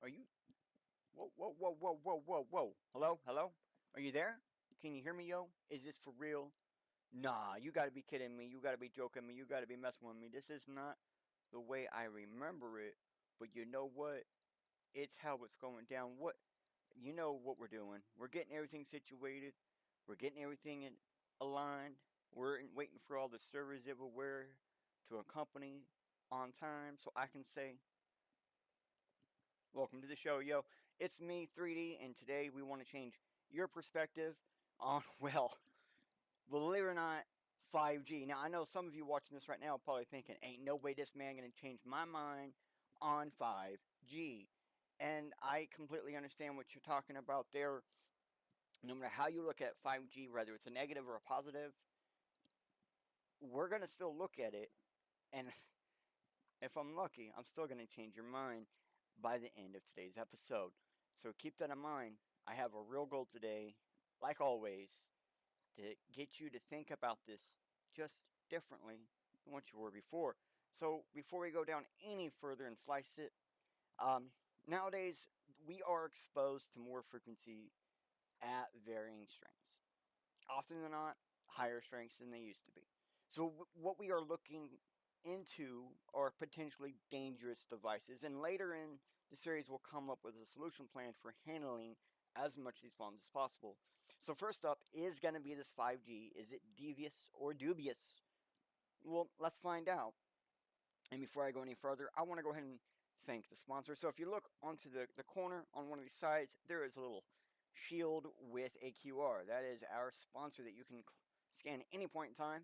Are you? Whoa, whoa, whoa, whoa, whoa, whoa, whoa. Hello, hello? Are you there? Can you hear me, yo? Is this for real? Nah, you gotta be kidding me. You gotta be joking me. You gotta be messing with me. This is not the way I remember it. But you know what? It's how it's going down. What? You know what we're doing. We're getting everything situated. We're getting everything aligned. Waiting for all the servers everywhere to accompany on time so I can say, welcome to the show, yo. It's me, 3D, and today we want to change your perspective on, well, believe it or not, 5G. Now, I know some of you watching this right now are probably thinking, ain't no way this man going to change my mind on 5G. And I completely understand what you're talking about there. No matter how you look at 5G, whether it's a negative or a positive, we're going to still look at it. And if I'm lucky, I'm still going to change your mind by the end of today's episode. So keep that in mind. I have a real goal today, like always, to get you to think about this just differently than what you were before. So before we go down any further and slice it, um, nowadays we are exposed to more frequency at varying strengths. Often than not, higher strengths than they used to be. So what we are looking into are potentially dangerous devices, and later in the series we'll come up with a solution plan for handling as much of these bombs as possible. So first up is going to be this 5G. Is it devious or dubious? Well, let's find out. And before I go any further, I want to go ahead and thank the sponsor. So if you look onto the corner on one of these sides, there is a little shield with a QR. That is our sponsor that you can scan at any point in time.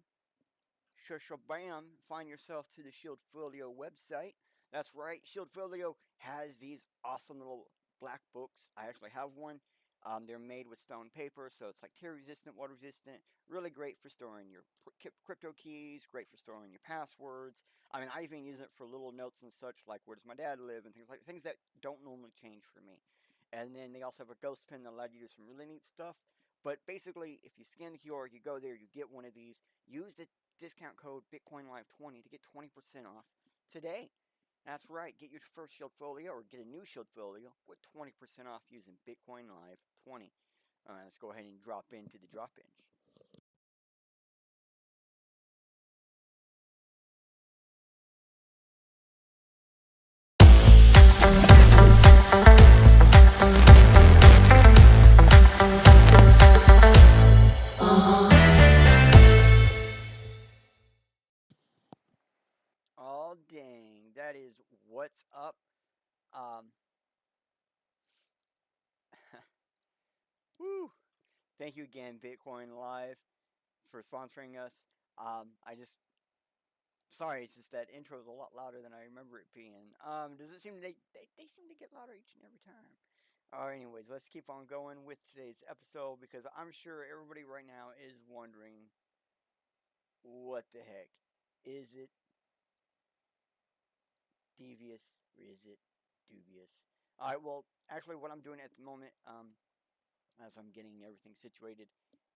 Bam, find yourself to the Shield Folio website. That's right, Shield Folio has these awesome little black books. I actually have one. They're made with stone paper, so it's like tear resistant, water resistant. Really great for storing your crypto keys. Great for storing your passwords. I mean, I even use it for little notes and such, like where does my dad live and things that don't normally change for me. And then they also have a ghost pin that allows you to do some really neat stuff. But basically, if you scan the QR, you go there, you get one of these. Use the discount code BitcoinLive20 to get 20% off today. That's right, get your first Shield Folio or get a new Shield Folio with 20% off using Bitcoin Live 20. Alright, let's go ahead and drop into the drop in. Oh, dang, that is what's up. Um, woo! Thank you again, Bitcoin Live, for sponsoring us. I just Sorry, it's just that intro is a lot louder than I remember it being. Does it seem they seem to get louder each and every time? Anyways, let's keep on going with today's episode because I'm sure everybody right now is wondering what the heck is it devious or is it dubious? All right, well, actually, what I'm doing at the moment, as I'm getting everything situated,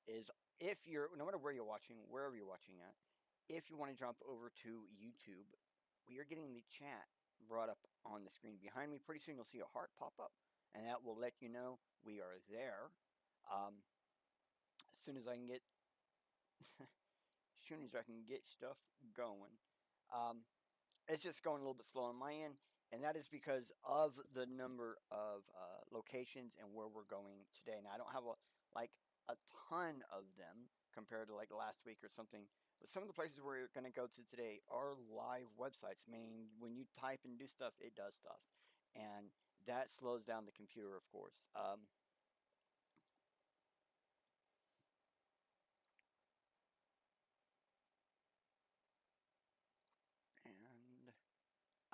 is if you're no matter where you're watching, wherever you're watching at, if you want to jump over to YouTube, we are getting the chat brought up on the screen behind me. Pretty soon you'll see a heart pop up, and that will let you know we are there. Um, as soon as I can get, as soon as I can get stuff going, um, it's just going a little bit slow on my end, and that is because of the number of locations and where we're going today. Now I don't have like a ton of them compared to like last week or something. But some of the places we're going to go to today are live websites. Meaning when you type and do stuff, it does stuff, and that slows down the computer, of course. And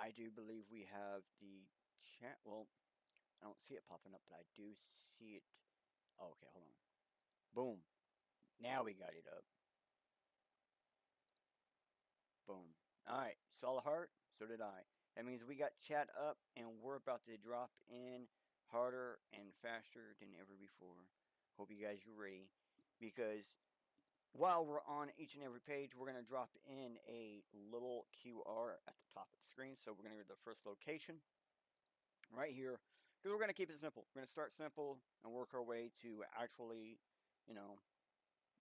I do believe we have the chat. Well, I don't see it popping up, but I do see it. Oh, okay, hold on. Boom. Now we got it up. Boom. Alright, saw the heart, so did I. That means we got chat up and we're about to drop in harder and faster than ever before. Hope you guys are ready. Because while we're on each and every page, we're going to drop in a little QR at the top of the screen. So we're going to go to the first location. right here, because we're going to keep it simple. We're going to start simple and work our way to actually, you know,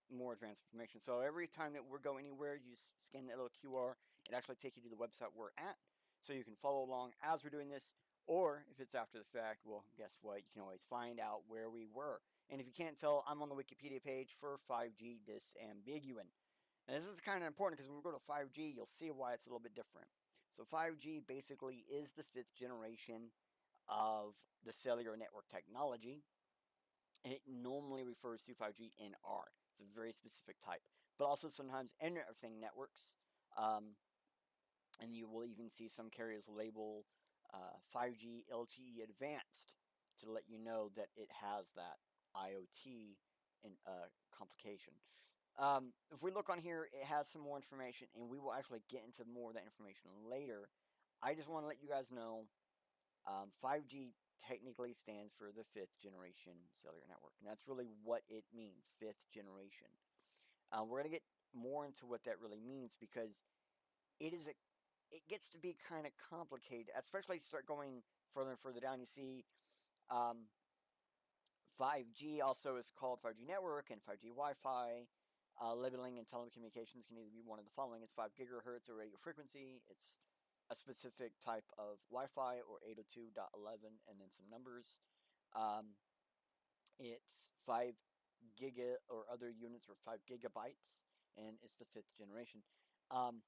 more advanced information. So every time that we're going anywhere, you scan that little QR. It actually takes you to the website we're at, so you can follow along as we're doing this. Or if it's after the fact, well, guess what? You can always find out where we were. And if you can't tell, I'm on the Wikipedia page for 5G disambiguing. And this is kind of important because when we go to 5G, you'll see why it's a little bit different. So 5G basically is the fifth generation of the cellular network technology. It normally refers to 5G NR. It's a very specific type, but also sometimes Internet of Things networks. Um, and you will even see some carriers label 5G LTE Advanced to let you know that it has that IoT in, complication. If we look on here, it has some more information, and we will actually get into more of that information later. I just want to let you guys know 5G technically stands for the fifth generation cellular network, and that's really what it means, fifth generation. We're going to get more into what that really means because it is a it gets to be kind of complicated, especially as you start going further and further down. You see, um, 5G also is called 5G network and 5G Wi-Fi. Labeling in telecommunications can either be one of the following: it's 5 gigahertz or radio frequency. It's a specific type of Wi-Fi or 802.11 and then some numbers. Um, it's 5 giga or other units or 5 gigabytes, and it's the fifth generation. Um,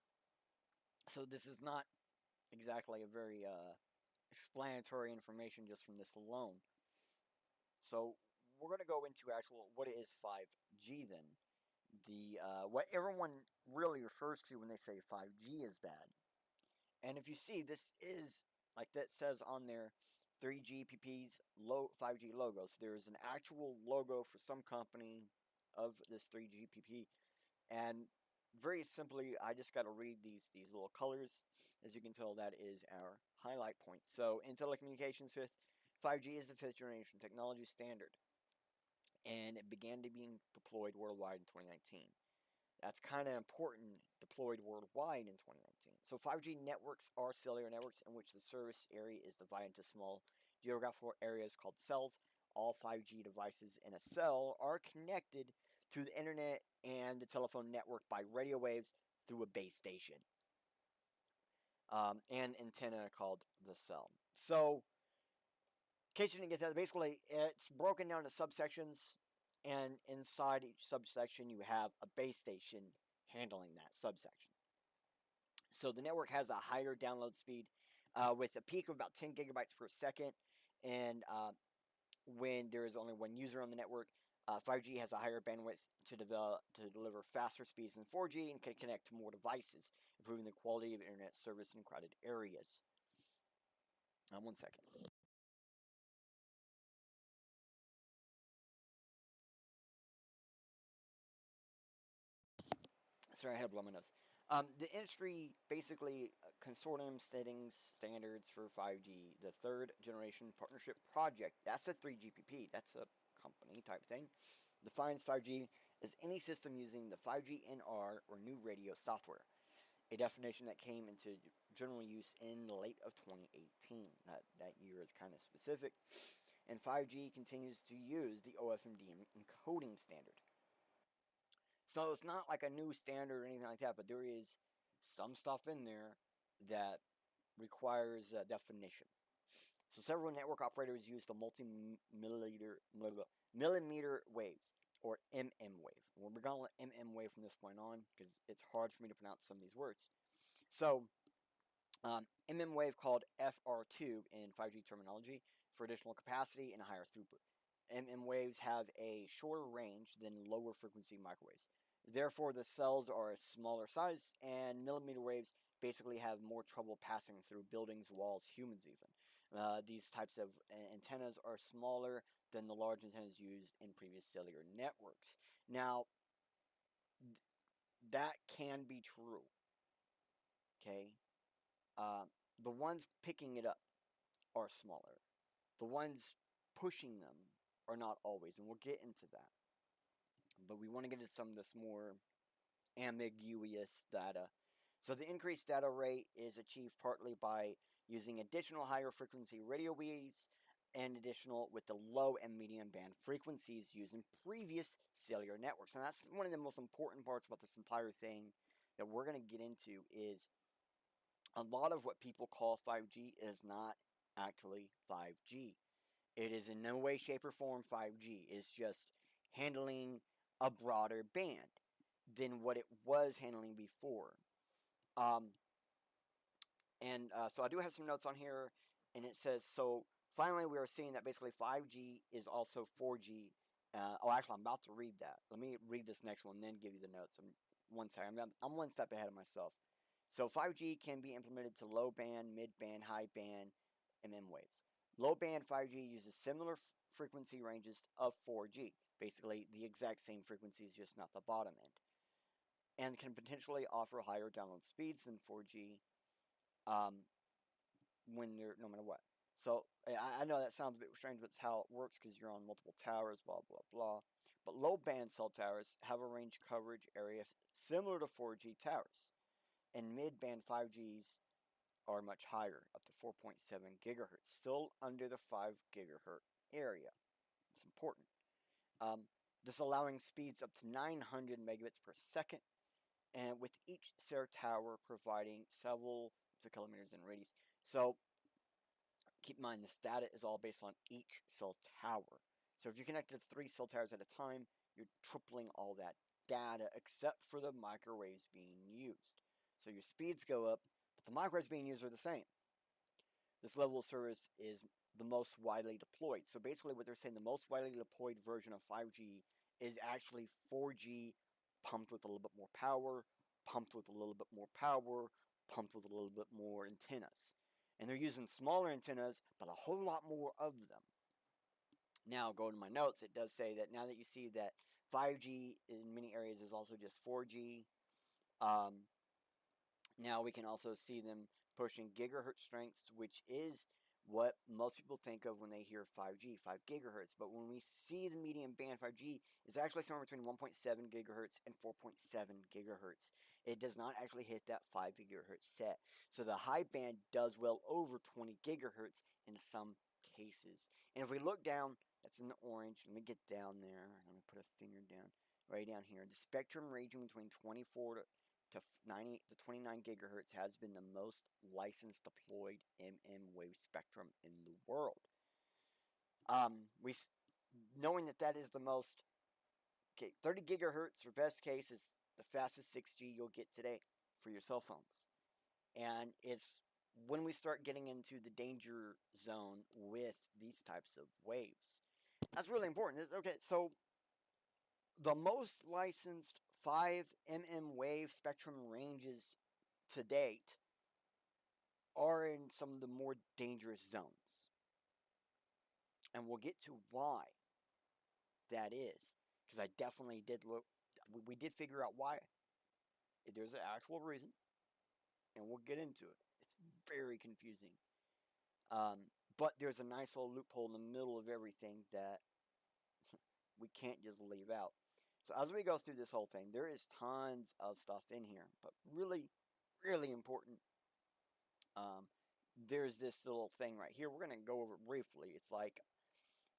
so this is not exactly a very explanatory information just from this alone. So we're going to go into actual what is 5G then. The what everyone really refers to when they say 5G is bad. And if you see, this is like that says on there, 3GPP's low 5G logo. So there is an actual logo for some company of this 3GPP, and very simply, I just got to read these little colors. As you can tell, that is our highlight point. So in telecommunications, 5G is the fifth generation technology standard, and it began to be deployed worldwide in 2019. That's kind of important, deployed worldwide in 2019. So 5G networks are cellular networks in which the service area is divided into small geographical areas called cells. All 5G devices in a cell are connected to the internet and the telephone network by radio waves through a base station and antenna called the cell. So, in case you didn't get that, basically it's broken down into subsections, and inside each subsection you have a base station handling that subsection. So the network has a higher download speed with a peak of about 10 gigabytes per second, and when there is only one user on the network, 5G has a higher bandwidth to deliver faster speeds than 4G and can connect to more devices, improving the quality of internet service in crowded areas. One second. Sorry, I had to blow my nose. The industry basically consortium settings standards for 5G, the third generation partnership project. That's a 3GPP. That's a company type thing. Defines 5G as any system using the 5G NR or new radio software. A definition that came into general use in the late of 2018. That year is kind of specific. And 5G continues to use the OFMD encoding standard. So it's not like a new standard or anything like that, but there is some stuff in there that requires a definition. So several network operators use the millimeter waves or wave. We're going to let wave from this point on because it's hard for me to pronounce some of these words. So wave called FR2 in 5G terminology for additional capacity and higher throughput. Waves have a shorter range than lower frequency microwaves. Therefore, the cells are a smaller size, and millimeter waves basically have more trouble passing through buildings, walls, humans even. These types of antennas are smaller than the large antennas used in previous cellular networks. Now, that can be true. Okay, uh, the ones picking it up are smaller. The ones pushing them are not always, and we'll get into that. But we want to get into some of this more ambiguous data. So the increased data rate is achieved partly by using additional higher frequency radio waves and additional with the low and medium band frequencies used in previous cellular networks. And that's one of the most important parts about this entire thing that we're going to get into is a lot of what people call 5G is not actually 5G. It is in no way, shape, or form 5G. It's just handling a broader band than what it was handling before. Um, so I do have some notes on here, and it says, so finally we are seeing that basically 5G is also 4G. Actually, I'm about to read that. Let me read this next one, then give you the notes. One second. I'm one step ahead of myself. So 5G can be implemented to low band, mid band, high band, MM waves. Low band 5G uses similar frequency ranges of 4G, basically the exact same frequencies, just not the bottom end, and can potentially offer higher download speeds than 4G um, when they're no matter what. So I know that sounds a bit strange, but it's how it works because you're on multiple towers, blah blah blah. But low band cell towers have a range coverage area similar to 4G towers, and mid band 5Gs are much higher, up to 4.7 gigahertz, still under the 5 gigahertz area. It's important. Um, this allowing speeds up to 900 megabits per second, and with each cell tower providing several kilometers in radius. So keep in mind, this data is all based on each cell tower. So if you connect to 3 cell towers at a time, you're tripling all that data except for the microwaves being used. So your speeds go up, but the microwaves being used are the same. This level of service is the most widely deployed. So basically what they're saying, the most widely deployed version of 5G is actually 4G pumped with a little bit more power, pumped with a little bit more power, pumped with a little bit more antennas. And they're using smaller antennas, but a whole lot more of them. Now, going to my notes, it does say that now that you see that 5G in many areas is also just 4G, um, now we can also see them pushing gigahertz strengths, which is what most people think of when they hear 5G, 5 gigahertz. But when we see the medium band 5G, it's actually somewhere between 1.7 gigahertz and 4.7 gigahertz. It does not actually hit that 5 gigahertz set. So the high band does well over 20 gigahertz in some cases. And if we look down, that's in the orange. Let me get down there. Let me put a finger down, right down here. The spectrum ranging between 24 to 90 to 29 gigahertz has been the most licensed deployed wave spectrum in the world. We knowing that is the most. Okay, 30 gigahertz for best case is the fastest 6G you'll get today for your cell phones, and it's when we start getting into the danger zone with these types of waves. That's really important. Okay, so the most licensed 5 wave spectrum ranges to date are in some of the more dangerous zones. And we'll get to why that is. Because I definitely did look, we did figure out why. There's an actual reason, and we'll get into it. It's very confusing. But there's a nice little loophole in the middle of everything that we can't just leave out. So as we go through this whole thing, there is tons of stuff in here, but really, really important. There's this little thing right here. We're going to go over it briefly. It's like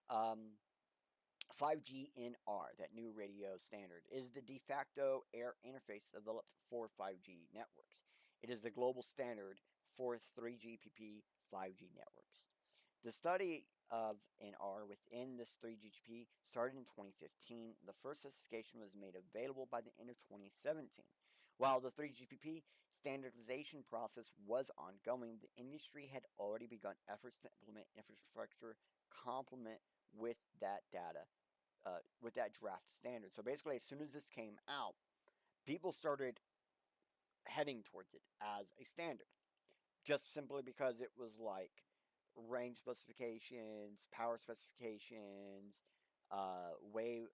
5G-NR, that new radio standard, is the de facto air interface developed for 5G networks. It is the global standard for 3GPP 5G networks. The study of NR within this 3GPP started in 2015. The first specification was made available by the end of 2017. While the 3GPP standardization process was ongoing, the industry had already begun efforts to implement infrastructure complement with that data, with that draft standard. So basically, as soon as this came out, people started heading towards it as a standard, just simply because it was like range specifications, power specifications, wave,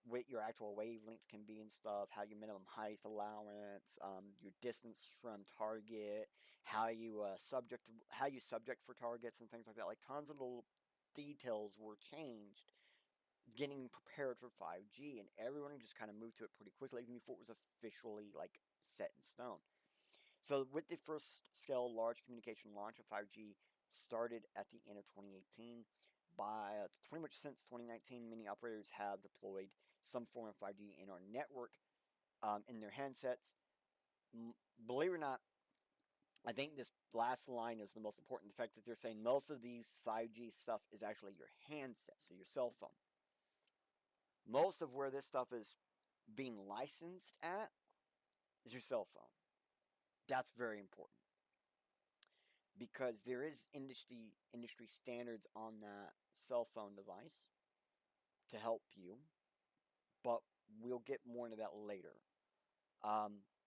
what your actual wavelength can be and stuff, how your minimum height allowance, your distance from target, how you subject for targets and things like that. Like tons of little details were changed, getting prepared for 5G, and everyone just kind of moved to it pretty quickly, even before it was officially like set in stone. So, with the first scale large communication launch of 5G started at the end of 2018, by pretty much since 2019, many operators have deployed some form of 5G in our network in their handsets. Believe it or not, I think this last line is the most important. The fact that they're saying most of these 5G stuff is actually your handset, so your cell phone. Most of where this stuff is being licensed at is your cell phone. That's very important because there is industry standards on that cell phone device to help you, but we'll get more into that later.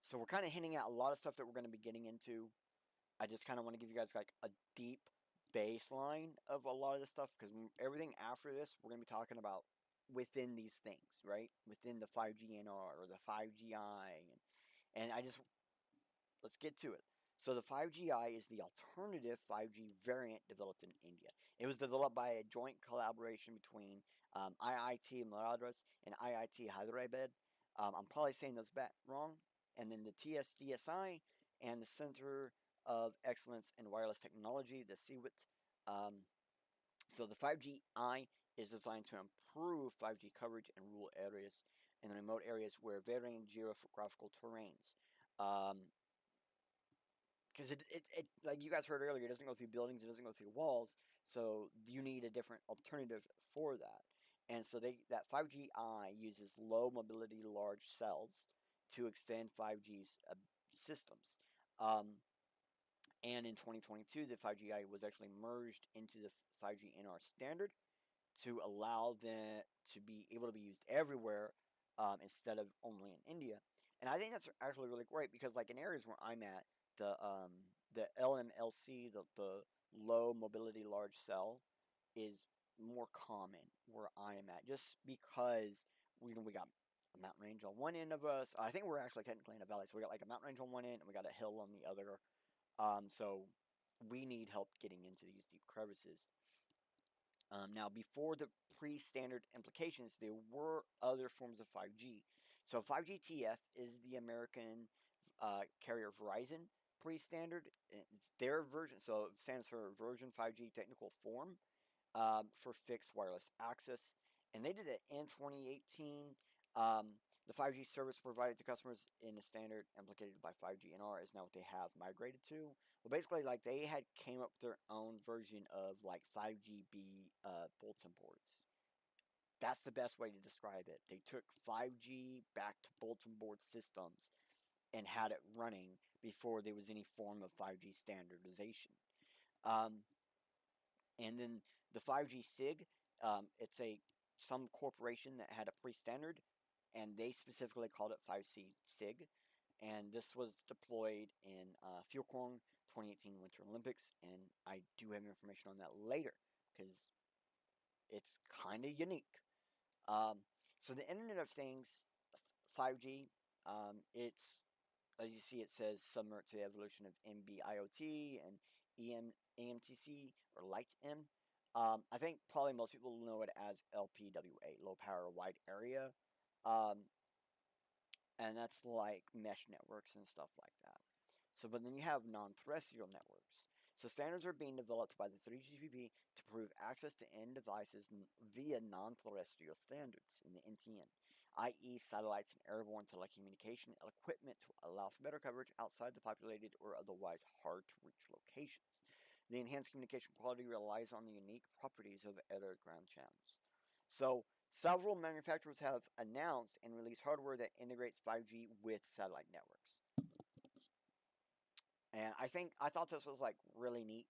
So we're kind of hinting at a lot of stuff that we're going to be getting into. I just kind of want to give you guys like a deep baseline of a lot of this stuff because everything after this we're going to be talking about within these things, right? Within the 5G NR or the 5GI, and I just let's get to it. So the 5GI is the alternative 5G variant developed in India. It was developed by a joint collaboration between IIT Madras and IIT Hyderabad. I'm probably saying those wrong. And then the TSDSI and the Center of Excellence in Wireless Technology, the CWIT. So the 5GI is designed to improve 5G coverage in rural areas and remote areas where varying geographical terrains. Because it like you guys heard earlier, it doesn't go through buildings, it doesn't go through walls, so you need a different alternative for that. And so that 5GI uses low mobility large cells to extend 5G's systems. And in 2022, the 5GI was actually merged into the 5G NR standard to allow them to be able to be used everywhere instead of only in India. And I think that's actually really great because, like in areas where I'm at, the LMLC, the low mobility large cell, is more common where I am at, just because we got a mountain range on one end of us. I think we're actually technically in a valley, so we got like a mountain range on one end and we got a hill on the other. So we need help getting into these deep crevices. Now, before the pre-standard implications, there were other forms of 5G. So 5GTF is the American carrier Verizon pre-standard. It's their version, so it stands for version 5G technical form for fixed wireless access. And they did it in 2018. The 5G service provided to customers in the standard implicated by 5G NR is now what they have migrated to. Well, basically, like they had came up with their own version of like 5GB bulletin boards. That's the best way to describe it. They took 5G back to bulletin board systems and had it running before there was any form of 5G standardization. And then the 5G SIG, it's some corporation that had a pre-standard, and they specifically called it 5C SIG. And this was deployed in Fuelkorn 2018 Winter Olympics, and I do have information on that later because it's kind of unique. So the Internet of Things, 5G, it's as you see, it says subvert to the evolution of NB-IoT and AMTC or Light-M. I think probably most people know it as LPWA, Low Power Wide Area, and that's like mesh networks and stuff like that. So, but then you have non-terrestrial networks. So standards are being developed by the 3GPP to prove access to end devices via non-terrestrial standards in the NTN, i.e. satellites and airborne telecommunication equipment to allow for better coverage outside the populated or otherwise hard-to-reach locations. The enhanced communication quality relies on the unique properties of other ground channels. So several manufacturers have announced and released hardware that integrates 5G with satellite networks. And I thought this was like really neat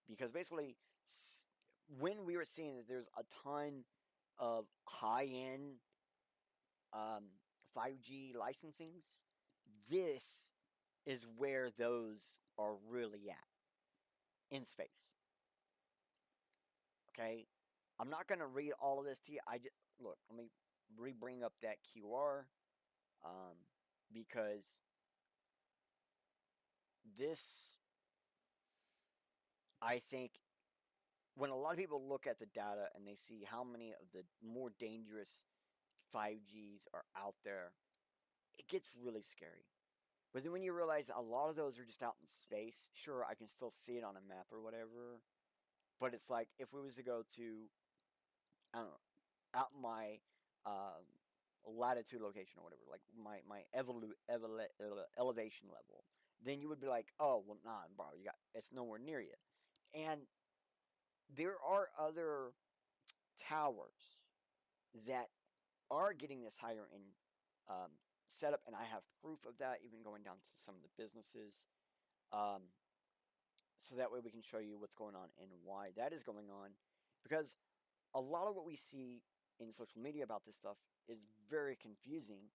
because basically when we were seeing that there's a ton of high-end 5G licensings, this is where those are really at in space. Okay, I'm not gonna read all of this to you. I just look. Let me bring up that QR because this, I think, when a lot of people look at the data and they see how many of the more dangerous 5Gs are out there, it gets really scary. But then when you realize a lot of those are just out in space, sure, I can still see it on a map or whatever. But it's like if we was to go to, I don't know, out my um, latitude location or whatever, like my elevation level, then you would be like, oh well, nah, bro, you got it's nowhere near you. And there are other towers that are getting this higher in um, setup, and I have proof of that, even going down to some of the businesses. Um, so that way we can show you what's going on and why that is going on, because a lot of what we see in social media about this stuff is very confusing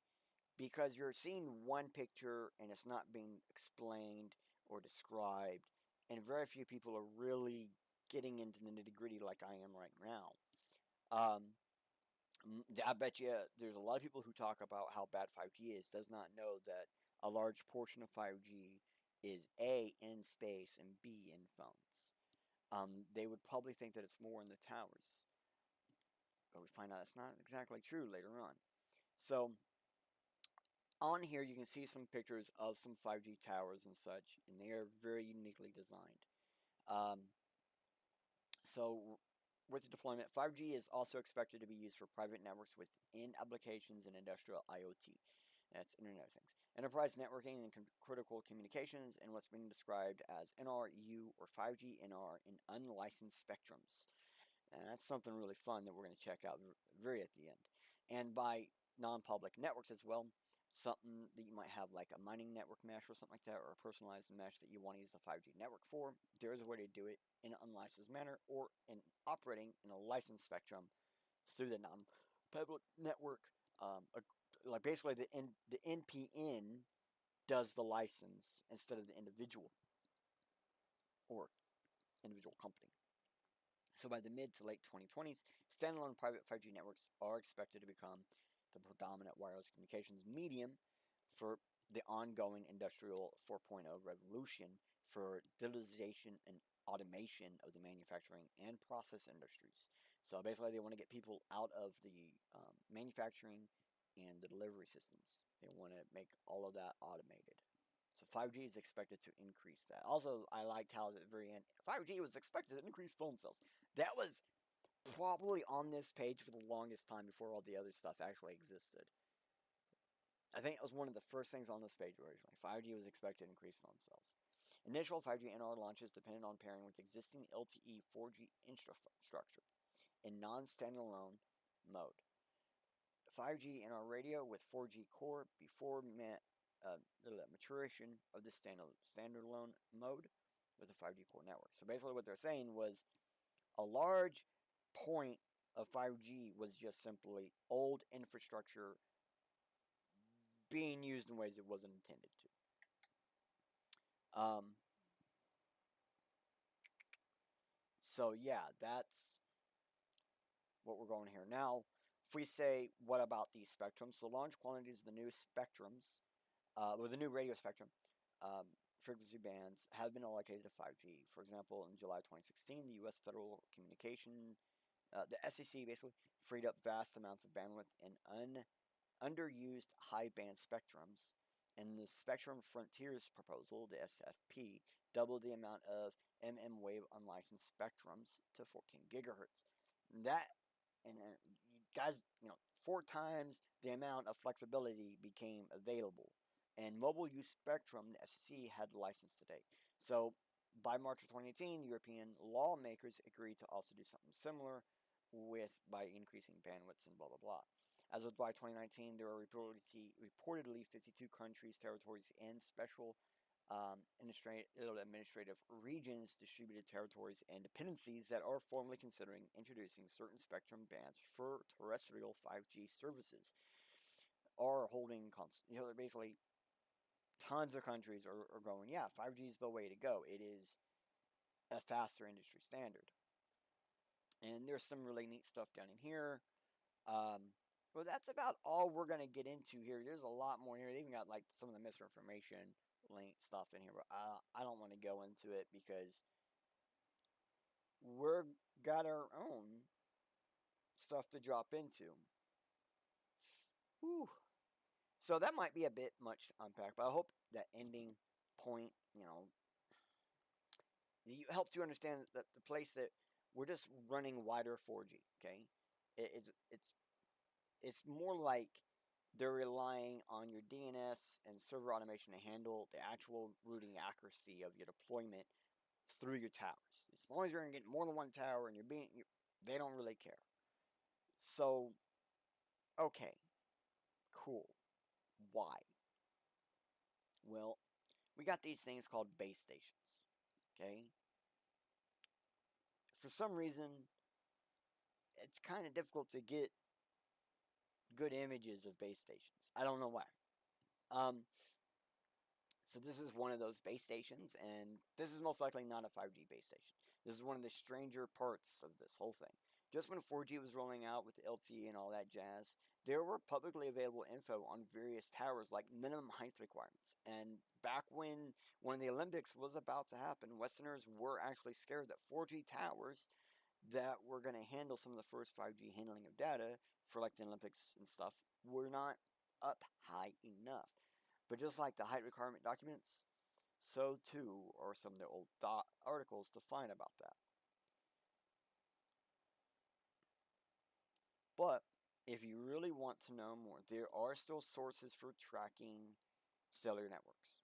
because you're seeing one picture and it's not being explained or described, and very few people are really getting into the nitty gritty like I am right now. Um, I bet you there's a lot of people who talk about how bad 5G is, does not know that a large portion of 5G is A, in space, and B, in phones. They would probably think that it's more in the towers, but we find out it's not exactly true later on. So, on here, you can see some pictures of some 5G towers and such, and they are very uniquely designed. Um, so, with the deployment, 5G is also expected to be used for private networks within applications and industrial IoT. That's Internet of Things. Enterprise networking and critical communications, and what's being described as NRU or 5G NR in unlicensed spectrums. And that's something really fun that we're going to check out very at the end. And by non-public networks as well, something that you might have like a mining network mesh or something like that, or a personalized mesh that you want to use the 5G network for. There is a way to do it in an unlicensed manner or in operating in a licensed spectrum through the non-public network. Like basically the NPN does the license instead of the individual or individual company. So by the mid to late 2020s, standalone private 5G networks are expected to become the predominant wireless communications medium for the ongoing industrial 4.0 revolution for digitalization and automation of the manufacturing and process industries. So basically, they want to get people out of the manufacturing and the delivery systems. They want to make all of that automated. So 5G is expected to increase that. Also, I liked how at the very end, 5G was expected to increase phone sales. That was probably on this page for the longest time before all the other stuff actually existed. I think it was one of the first things on this page originally. 5G was expected to increase phone sales. Initial 5G NR launches depended on pairing with existing LTE 4G infrastructure in non-standalone mode. 5G NR radio with 4G core before maturation of the standalone mode with the 5G core network. So basically, what they're saying was a large point of 5G was just simply old infrastructure being used in ways it wasn't intended to. So yeah, that's what we're going here. Now, if we say, what about these spectrums? So launch quantities of the new spectrums, or the new radio spectrum, um, frequency bands have been allocated to 5G. For example, in July 2016, the U.S. Federal Communication, the SEC basically freed up vast amounts of bandwidth in underused high-band spectrums. And the Spectrum Frontiers proposal, the SFP, doubled the amount of wave unlicensed spectrums to 14 gigahertz. That, and guys, 4 times the amount of flexibility became available. And mobile use spectrum, the FCC had licensed today. So by March of 2018, European lawmakers agreed to also do something similar by increasing bandwidths and blah blah blah. As of by 2019, there are reportedly 52 countries, territories, and special administrative regions, distributed territories, and dependencies that are formally considering introducing certain spectrum bands for terrestrial 5G services. Are holding basically tons of countries are going, yeah, 5G is the way to go. It is a faster industry standard. And there's some really neat stuff down in here. Well, that's about all we're going to get into here. There's a lot more here. They even got like some of the misinformation link stuff in here, but I don't want to go into it because we're got our own stuff to drop into. Whew. So that might be a bit much to unpack, but I hope that ending point, helps you understand that the place that we're just running wider 4G. Okay, it's more like they're relying on your DNS and server automation to handle the actual routing accuracy of your deployment through your towers. As long as you're getting more than one tower and they don't really care. So, okay, cool. Why? Well, we got these things called base stations. Okay, for some reason, it's kind of difficult to get good images of base stations. I don't know why. Um, so this is one of those base stations, and this is most likely not a 5G base station. This is one of the stranger parts of this whole thing. Just when 4G was rolling out with the LTE and all that jazz, there were publicly available info on various towers, like minimum height requirements. And back when the Olympics was about to happen, Westerners were actually scared that 4G towers that were going to handle some of the first 5G handling of data for like the Olympics and stuff were not up high enough. But just like the height requirement documents, so too are some of the old articles to find about that. But if you really want to know more, there are still sources for tracking cellular networks.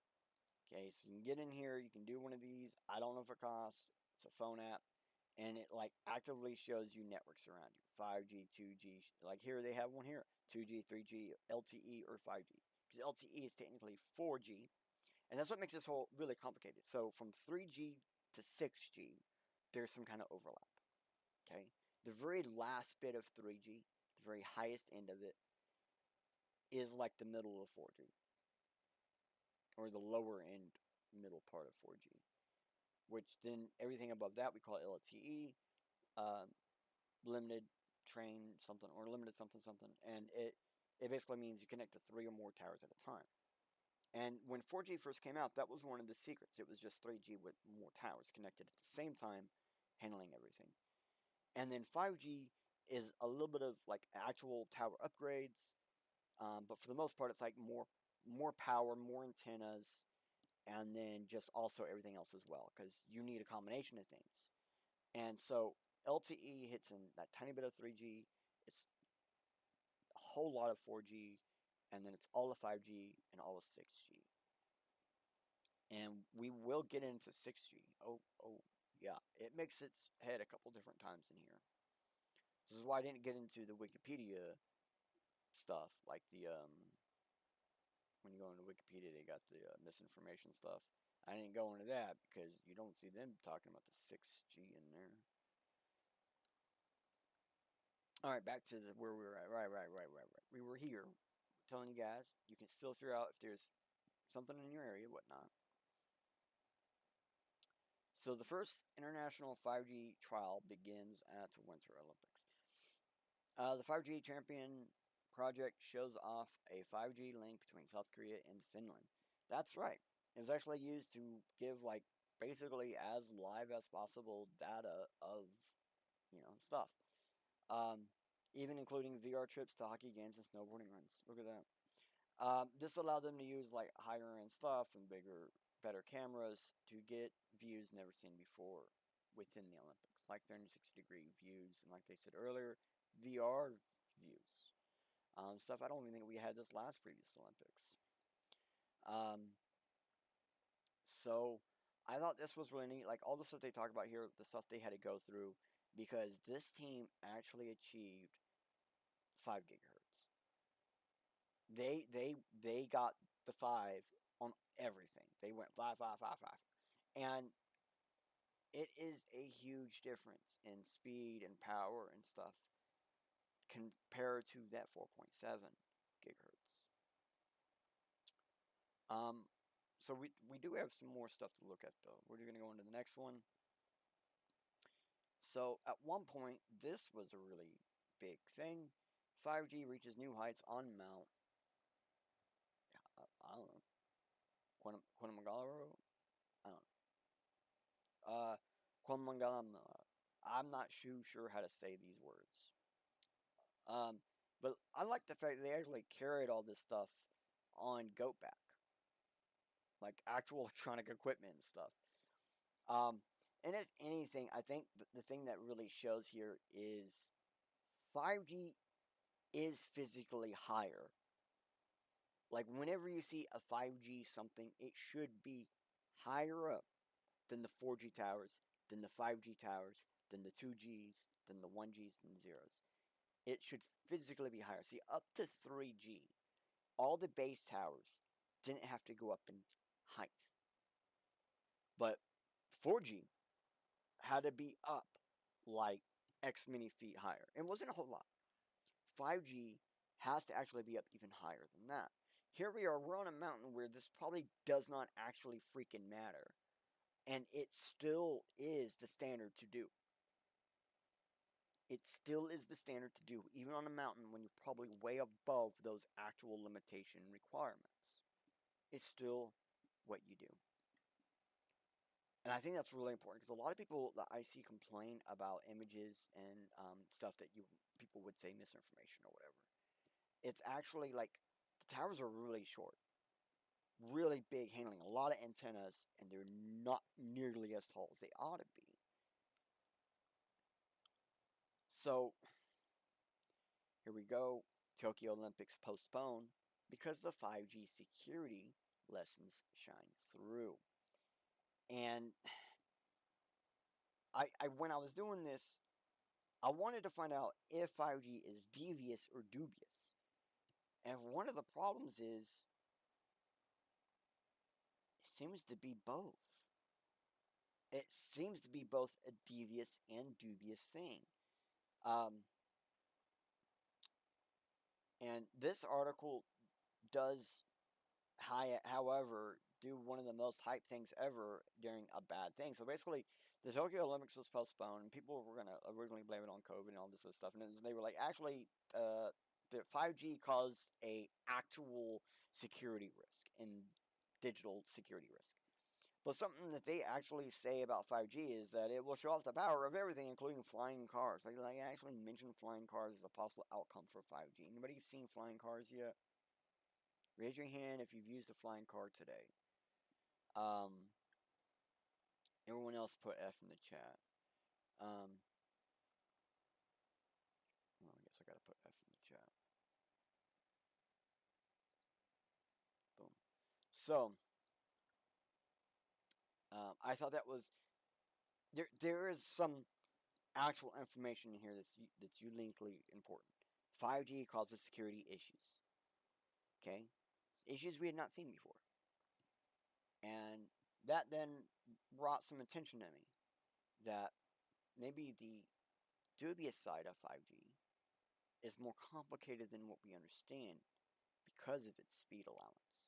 Okay, so you can get in here, you can do one of these. I don't know if it costs. It's a phone app, and it like actively shows you networks around you. 5G, 2G, like here they have one here. 2G, 3G, LTE, or 5G. Because LTE is technically 4G, and that's what makes this whole really complicated. So from 3G to 6G, there's some kind of overlap. Okay, the very last bit of 3G, the very highest end of it, is like the middle of 4G, or the lower end middle part of 4G. Which then everything above that we call LTE, limited train something or limited something something, and it basically means you connect to 3 or more towers at a time. And when 4G first came out, that was one of the secrets. It was just 3G with more towers connected at the same time, handling everything. And then 5G is a little bit of like actual tower upgrades, but for the most part, it's like more power, more antennas, and then just also everything else as well, because you need a combination of things. And so LTE hits in that tiny bit of 3G. It's a whole lot of 4G, and then it's all of 5G and all of 6G. And we will get into 6G. Oh, yeah. It makes its head a couple different times in here. This is why I didn't get into the Wikipedia stuff, like when you go into Wikipedia, they got the misinformation stuff. I didn't go into that because you don't see them talking about the 6G in there. All right, back to where we were at. Right. We were here telling you guys you can still figure out if there's something in your area, whatnot. So the first international 5G trial begins at the Winter Olympics. The 5G Champion project shows off a 5G link between South Korea and Finland. That's right. It was actually used to give like basically as live as possible data of stuff. Um, Even including VR trips to hockey games and snowboarding runs. Look at that. This allowed them to use like higher end stuff and better cameras to get views never seen before within the Olympics, like 360-degree views, and like they said earlier, VR views. Stuff I don't even think we had this last previous Olympics. Um, so I thought this was really neat. Like all the stuff they talk about here, the stuff they had to go through, because this team actually achieved 5 gigahertz. They got the 5 on everything. They went 5, 5, 5, 5, and it is a huge difference in speed and power and stuff compared to that 4.7 gigahertz. Um, so we do have some more stuff to look at though. We're going to go into the next one. So at one point, this was a really big thing. 5G reaches new heights on Mount. I don't know. Quantamangalo? I don't know. Quantamangala. I'm not sure how to say these words. But I like the fact that they actually carried all this stuff on goat back, like actual electronic equipment and stuff. Um, and if anything, I think the thing that really shows here is 5G is physically higher. Like whenever you see a 5G something, it should be higher up than the 4G towers, than the 5G towers, than the 2Gs, than the 1Gs, than the zeros. It should physically be higher. See, up to 3G, all the base towers didn't have to go up in height. But 4G had to be up like X many feet higher. It wasn't a whole lot. 5G has to actually be up even higher than that. Here we are, we're on a mountain where this probably does not actually freaking matter. And it still is the standard to do. It still is the standard to do, even on a mountain when you're probably way above those actual limitation requirements. It's still what you do. And I think that's really important because a lot of people that I see complain about images and stuff that people would say misinformation or whatever. It's actually like the towers are really short, really big, handling a lot of antennas, and they're not nearly as tall as they ought to be. So here we go. Tokyo Olympics postponed because the 5G security lessons shine through. And I when I was doing this, I wanted to find out if 5G is devious or dubious. And one of the problems is it seems to be both. It seems to be both a devious and dubious thing. Um, and this article does, however, do one of the most hype things ever during a bad thing. So basically, the Tokyo Olympics was postponed, and people were going to originally blame it on COVID and all this other stuff. And they were like, actually, the 5G caused a actual security risk and digital security risk. But something that they actually say about 5G is that it will show off the power of everything, including flying cars. Like actually mention flying cars as a possible outcome for 5G. Anybody seen flying cars yet? Raise your hand if you've used a flying car today. Everyone else put F in the chat. Well, I guess I gotta put F in the chat. Boom. So, I thought that was there is some actual information in here that's uniquely important. 5G causes security issues. Okay, issues we had not seen before, and that then brought some attention to me that maybe the dubious side of 5G is more complicated than what we understand because of its speed allowance.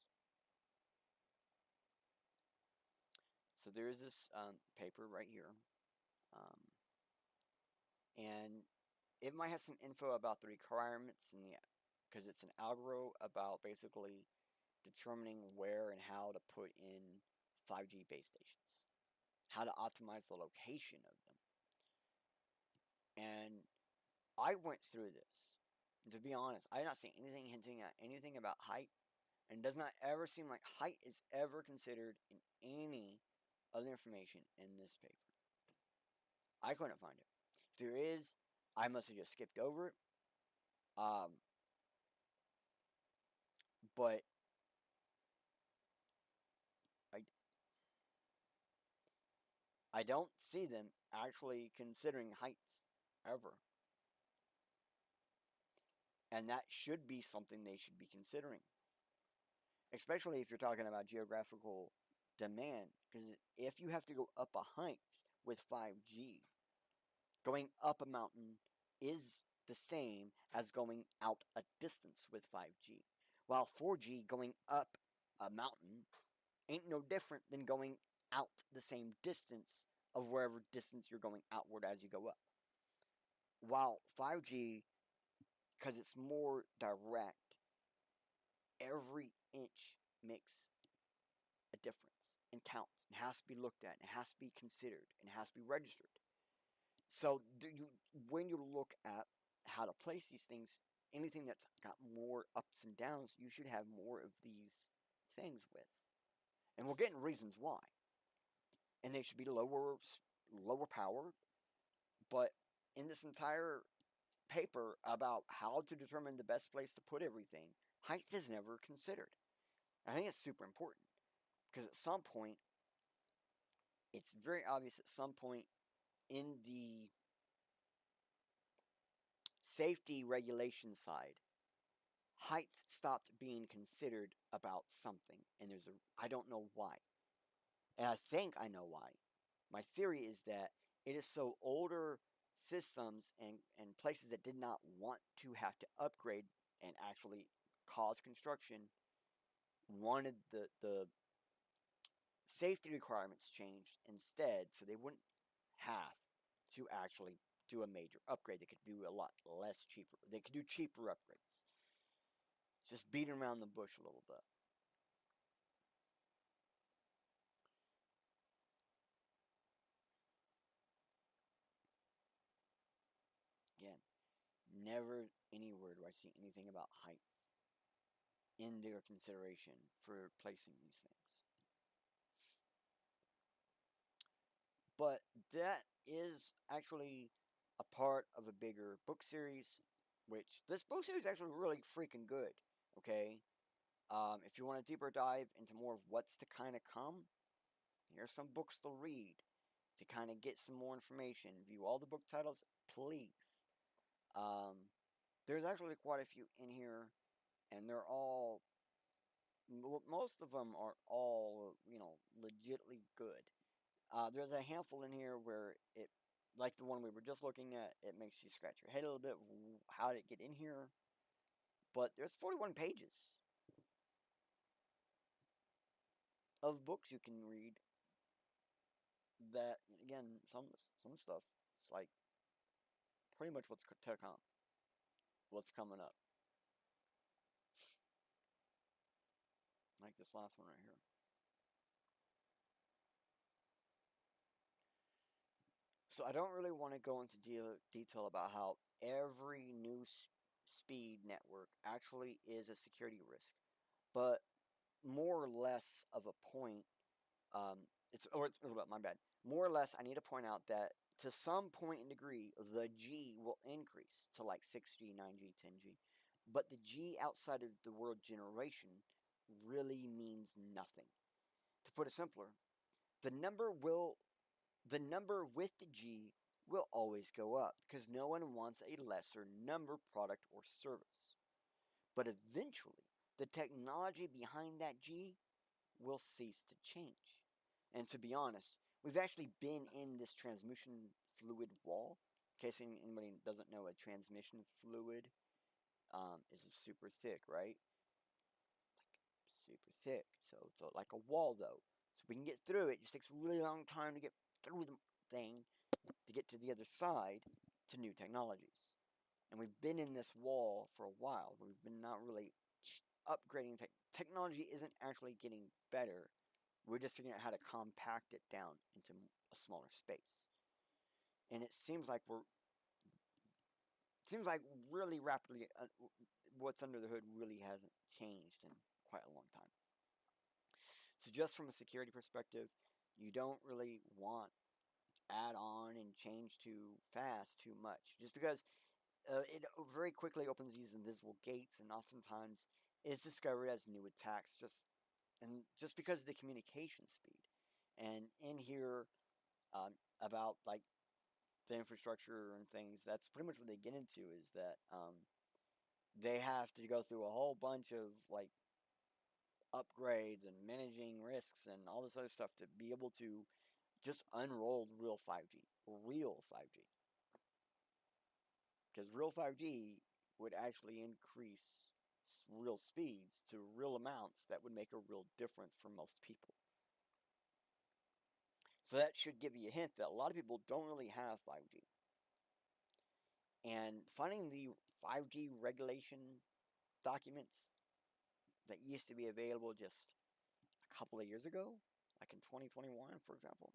So there is this paper right here, and it might have some info about the requirements and because it's an algorithm about basically determining where and how to put in 5G base stations, how to optimize the location of them. And I went through this. And to be honest, I did not see anything hinting at anything about height, and it does not ever seem like height is ever considered in any of the information in this paper. I couldn't find it. If there is, I must have just skipped over it. But I don't see them actually considering height ever. And that should be something they should be considering. Especially if you're talking about geographical demand. Because if you have to go up a height with 5G, going up a mountain is the same as going out a distance with 5G. While 4G going up a mountain ain't no different than going out the same distance of wherever distance you're going outward as you go up. While 5G, because it's more direct, every inch makes a difference and counts and has to be looked at and has to be considered and has to be registered. So when you look at how to place these things, anything that's got more ups and downs, you should have more of these things with. And we'll get into reasons why. And they should be lower power. But in this entire paper about how to determine the best place to put everything, height is never considered. I think it's super important because at some point, it's very obvious at some point in the safety regulation side, height stopped being considered about something. And I don't know why. And I think I know why. My theory is that it is so older systems and places that did not want to have to upgrade and actually cause construction wanted the safety requirements changed instead so they wouldn't have to actually do a major upgrade. They could do a lot less cheaper. They could do cheaper upgrades. Just beating around the bush a little bit. Again, never anywhere do I see anything about height in their consideration for placing these things. But that is actually a part of a bigger book series, which this book series is actually really freaking good. Okay, if you want a deeper dive into more of what's to kind of come, here are some books to read to kind of get some more information. View all the book titles, please. Um, there's actually quite a few in here, and they're all most of them are all legitly good. There's a handful in here where it, like the one we were just looking at, it makes you scratch your head a little bit. How did it get in here? But there's 41 pages of books you can read. That again, some stuff. It's like pretty much what's to come, what's coming up. Like this last one right here. So I don't really want to go into detail about how every new speed network actually is a security risk, but more or less of a point. It's about my bad. More or less, I need to point out that to some point in degree, the G will increase to like 6G, 9G, 10G, but the G outside of the word generation really means nothing. To put it simpler, the number will the number with the G will always go up because no one wants a lesser number product or service. But eventually, the technology behind that G will cease to change. And to be honest, we've actually been in this transmission fluid wall. In case anybody doesn't know, a transmission fluid is super thick, right? Like super thick. So it's like a wall, though. So we can get through it. It just takes a really long time to get through the thing to get to the other side to new technologies. And we've been in this wall for a while. We've been not really upgrading. Technology isn't actually getting better. We're just figuring out how to compact it down into a smaller space. And it seems like really rapidly, what's under the hood really hasn't changed in quite a long time. So just from a security perspective, you don't really want add on and change too fast too much, just because it very quickly opens these invisible gates, and oftentimes is discovered as new attacks, just because of the communication speed. And in here, about like the infrastructure and things, that's pretty much what they get into, is that they have to go through a whole bunch of like upgrades and managing risks and all this other stuff to be able to just unroll real 5G. Real 5G. Because real 5G would actually increase real speeds to real amounts that would make a real difference for most people. So that should give you a hint that a lot of people don't really have 5G. And finding the 5G regulation documents that used to be available just a couple of years ago, like in 2021, for example,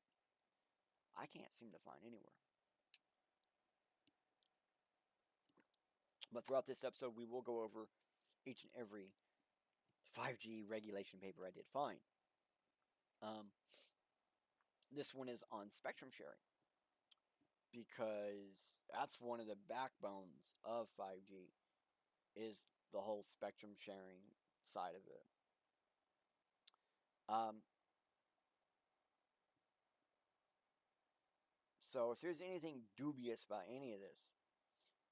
I can't seem to find anywhere. But throughout this episode, we will go over each and every 5G regulation paper I did find. This one is on spectrum sharing because that's one of the backbones of 5G is the whole spectrum sharing side of it. So if there's anything dubious about any of this,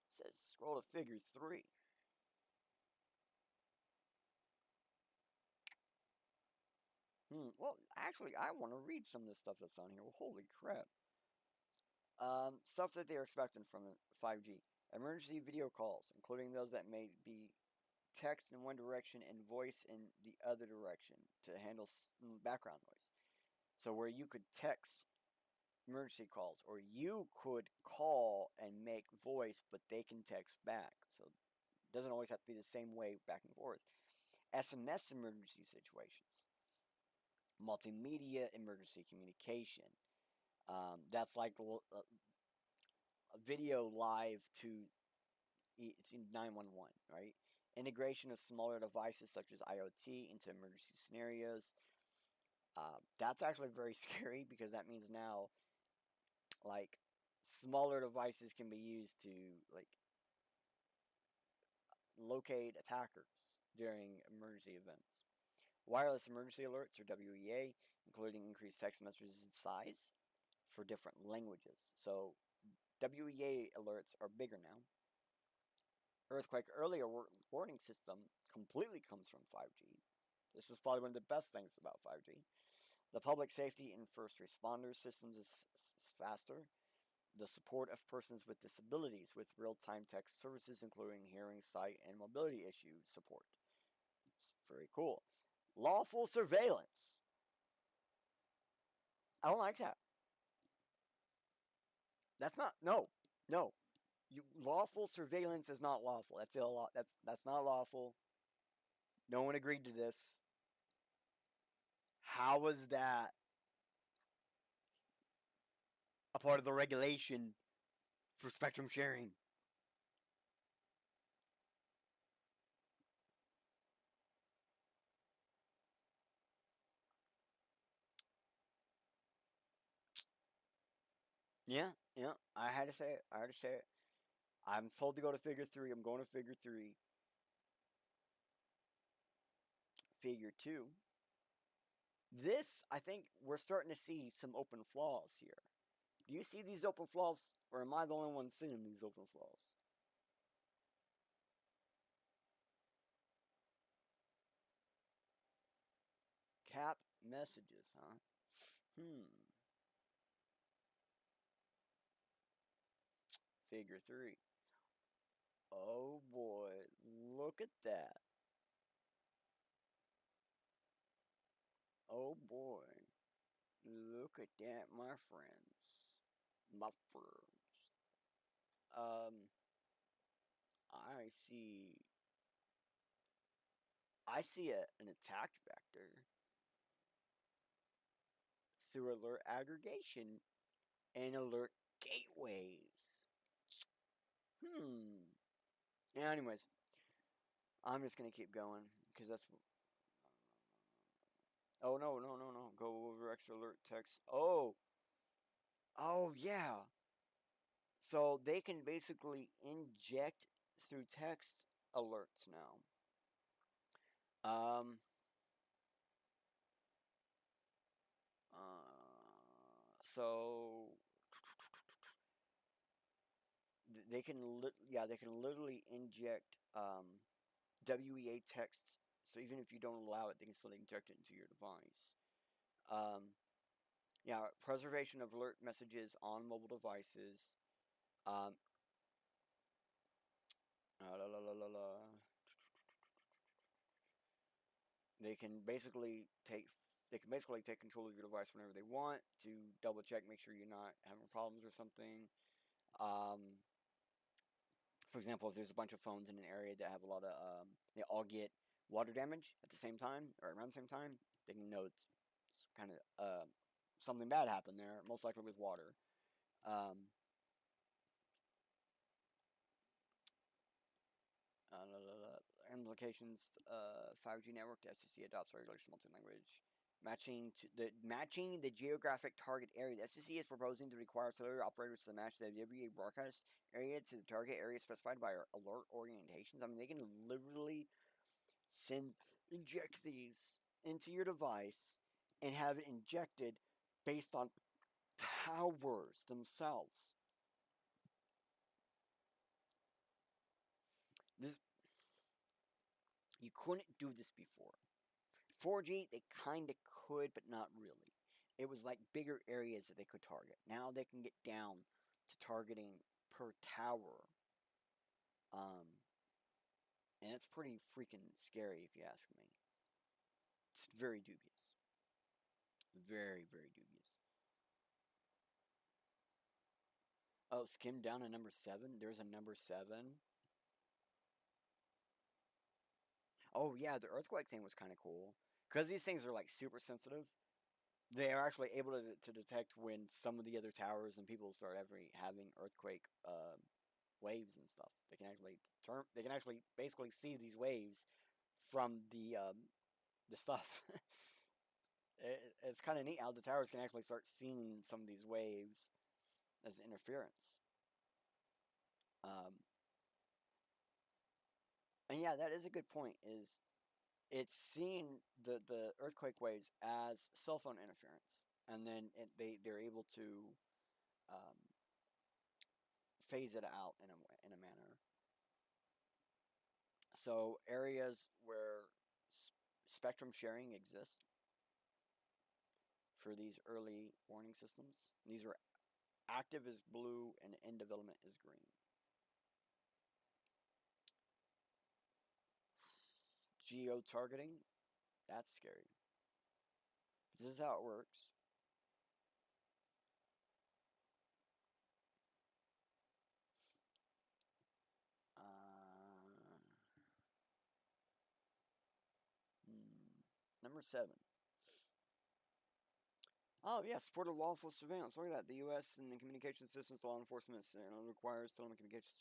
it says scroll to figure 3. Well, actually, I want to read some of the stuff that's on here. Well, holy crap. Stuff that they're expecting from 5G. Emergency video calls, including those that may be text in one direction and voice in the other direction to handle background noise. So where you could text emergency calls, or you could call and make voice, but they can text back. So it doesn't always have to be the same way back and forth. SMS emergency situations. Multimedia emergency communication. That's like a video live to it's in 911, right? Integration of smaller devices such as IoT into emergency scenarios. That's actually very scary because that means now, like, smaller devices can be used to like locate attackers during emergency events. Wireless emergency alerts, or WEA, including increased text messages in size for different languages. So WEA alerts are bigger now. Earthquake earlier warning system completely comes from 5G. This is probably one of the best things about 5G. The public safety and first responder systems is faster. The support of persons with disabilities with real-time text services, including hearing, sight, and mobility issue support. It's very cool. Lawful surveillance. I don't like that. That's not no. Lawful surveillance is not lawful. That's not lawful. No one agreed to this. How was that a part of the regulation for spectrum sharing? Yeah, yeah. I had to say it. I had to say it. I'm told to go to figure 3. I'm going to figure 3. Figure 2. This, I think, we're starting to see some open flaws here. Do you see these open flaws, or am I the only one seeing these open flaws? Cap messages, huh? Figure 3. Oh boy, look at that. Oh boy. Look at that, my friends. My friends. Um, I see. I see an attack vector through alert aggregation and alert gateways. Yeah, anyways, I'm just gonna keep going because that's. Oh no! Go over extra alert text. Oh yeah. So they can basically inject through text alerts now. Um, so they can they can literally inject WEA texts. So even if you don't allow it, they can still inject it into your device. Yeah, preservation of alert messages on mobile devices. Um, la, la, la, la, la. They can basically take control of your device whenever they want to double check, make sure you're not having problems or something. For example, if there's a bunch of phones in an area that have a lot of they all get water damage at the same time or around the same time, they can know it's kind of something bad happened there, most likely with water. Um, implications 5G network, the FCC adopts regulation multi-language matching the geographic target area. The FCC is proposing to require cellular operators to match the WBA broadcast area to the target area specified by alert orientations. I mean, they can literally inject these into your device and have it injected based on towers themselves. This you couldn't do this before. 4G they kind of could, but not really. It was like bigger areas that they could target. Now they can get down to targeting per tower. And it's pretty freaking scary if you ask me. It's very dubious. Very, very dubious. Oh, skim down to number 7. There's a number 7. Oh yeah, the earthquake thing was kind of cool because these things are like super sensitive. They are actually able to detect when some of the other towers and people start having earthquake waves and stuff. They can actually basically see these waves from the stuff. It's kind of neat how the towers can actually start seeing some of these waves as interference. And yeah, that is a good point. Is it's seeing the earthquake waves as cell phone interference, and then they're able to um, phase it out in a manner. So areas where spectrum sharing exists for these early warning systems, these are active is blue and in development is green. Geo targeting, that's scary. This is how it works. Number 7. Oh, yeah, support of lawful surveillance. Look at that. The U.S. and the communication systems law enforcement requires telecommunications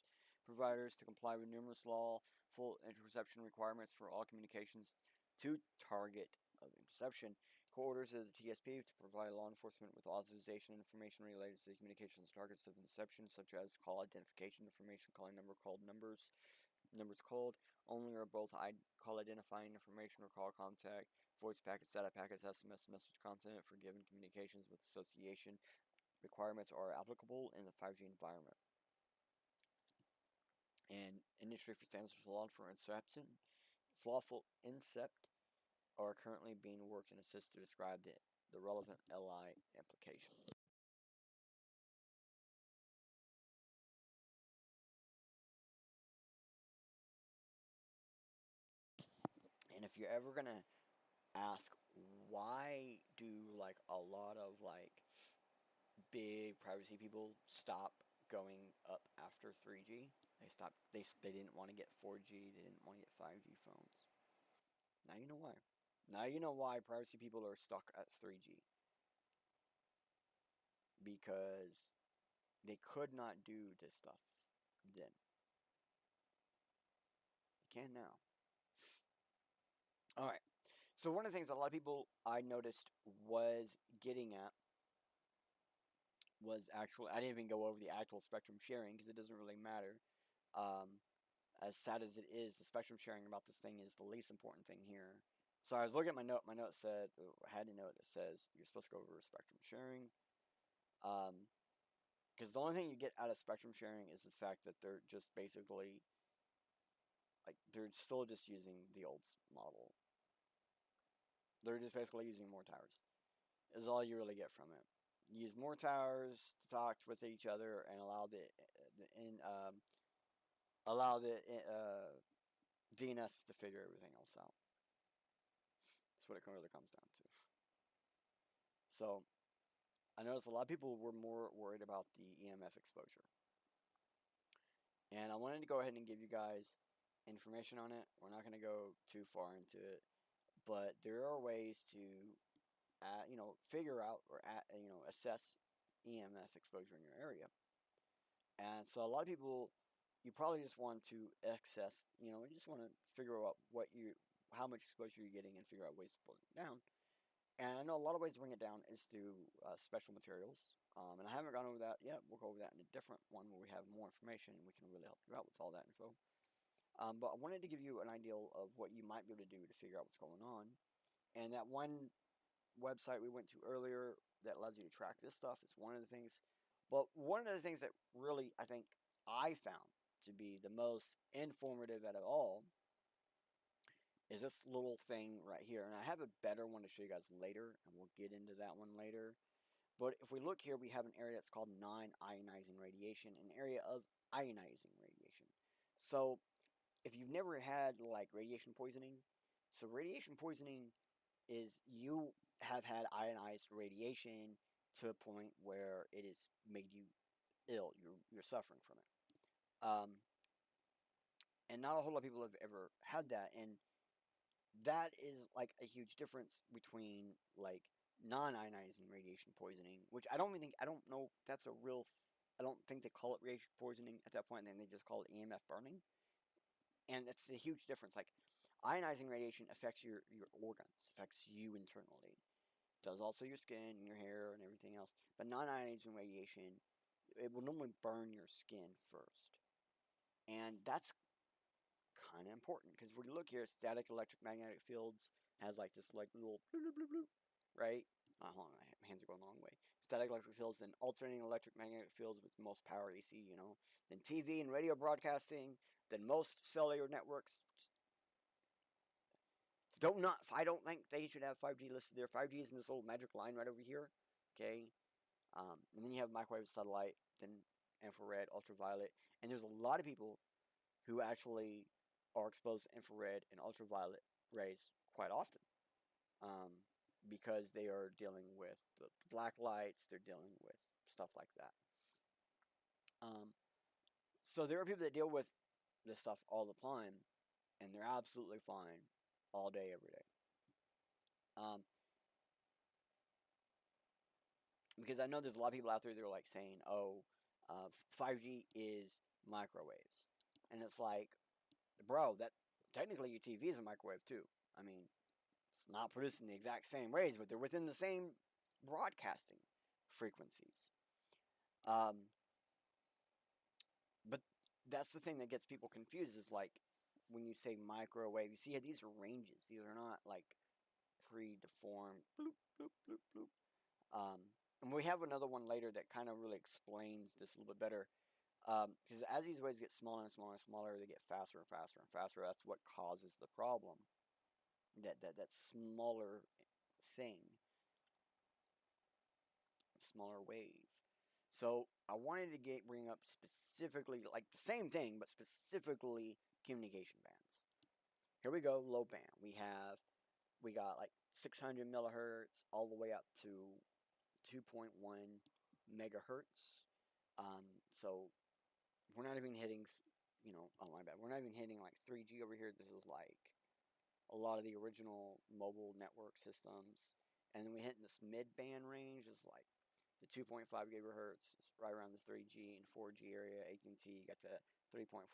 providers to comply with numerous lawful interception requirements for all communications to target of interception. Court orders of the TSP to provide law enforcement with authorization information related to the communications targets of interception, such as call identification information, calling number, called numbers called, only or both call identifying information or call contact, voice packets, data packets, SMS message content for given communications with association requirements are applicable in the 5G environment. And industry for standards for lawful incept are currently being worked and assist to describe the relevant LI implications. And if you're ever gonna ask why do like a lot of like big privacy people stop going up after 3G. They stopped. They didn't want to get 4G. They didn't want to get 5G phones. Now you know why. Now you know why privacy people are stuck at 3G. Because they could not do this stuff then. They can now. All right. So one of the things a lot of people I noticed was getting at was actually I didn't even go over the actual spectrum sharing because it doesn't really matter. As sad as it is, the spectrum sharing about this thing is the least important thing here. So I was looking at my note. My note said, I had a note that says you're supposed to go over spectrum sharing. Because the only thing you get out of spectrum sharing is the fact that they're just basically, like, they're still just using the old model. They're just basically using more towers. Is all you really get from it. Use more towers to talk with each other and allow the DNS to figure everything else out. That's what it really comes down to. So I noticed a lot of people were more worried about the EMF exposure. And I wanted to go ahead and give you guys information on it. We're not going to go too far into it, but there are ways to, figure out or, assess EMF exposure in your area. And so a lot of people you probably just want to access, you just want to figure out how much exposure you're getting and figure out ways to pull it down. And I know a lot of ways to bring it down is through special materials. And I haven't gone over that yet. We'll go over that in a different one where we have more information and we can really help you out with all that info. But I wanted to give you an idea of what you might be able to do to figure out what's going on. And that one website we went to earlier that allows you to track this stuff is one of the things. But one of the things that really I think I found to be the most informative out of all is this little thing right here. And I have a better one to show you guys later, and we'll get into that one later. But if we look here, we have an area that's called non-ionizing radiation, an area of ionizing radiation. So if you've never had like radiation poisoning, so radiation poisoning is you have had ionized radiation to a point where it has made you ill. You're suffering from it. And not a whole lot of people have ever had that. And that is like a huge difference between like non-ionizing radiation poisoning, which I don't know if that's a real. I don't think they call it radiation poisoning at that point. And then they just call it EMF burning, and that's a huge difference. Like ionizing radiation affects your organs, affects you internally, does also your skin and your hair and everything else. But non-ionizing radiation, it will normally burn your skin first, and that's kind of important because if we look here, static electric magnetic fields has like this like little bloop, bloop, bloop, bloop, right? Hold on, my hands are going the wrong way. Static electric fields, then alternating electric magnetic fields with most power AC, then TV and radio broadcasting, then most cellular networks. I don't think they should have 5G listed there. 5G is in this little magic line right over here, okay? And then you have microwave, satellite, then infrared, ultraviolet, and there's a lot of people who actually are exposed to infrared and ultraviolet rays quite often, because they are dealing with the black lights, they're dealing with stuff like that. So there are people that deal with this stuff all the time, and they're absolutely fine all day, every day. Because I know there's a lot of people out there that are like saying, "Oh, 5G is microwaves," and it's like, bro, that technically your TV is a microwave too. I mean, it's not producing the exact same rays, but they're within the same broadcasting frequencies. Um, but that's the thing that gets people confused is like when you say microwave, you see these are ranges. These are not like pre-deformed bloop bloop bloop bloop. And we have another one later that kind of really explains this a little bit better. Because as these waves get smaller and smaller and smaller, they get faster and faster and faster. That's what causes the problem. That smaller thing, smaller wave. So I wanted to bring up specifically like the same thing, but specifically communication bands. Here we go, low band. We got like 600 millihertz all the way up to 2.1 megahertz. So we're not even hitting, oh my bad, we're not even hitting like 3G over here. This is like a lot of the original mobile network systems. And then we hit this mid-band range is like the 2.5 gigahertz, right around the 3G and 4G area. AT&T, you got the 3.45,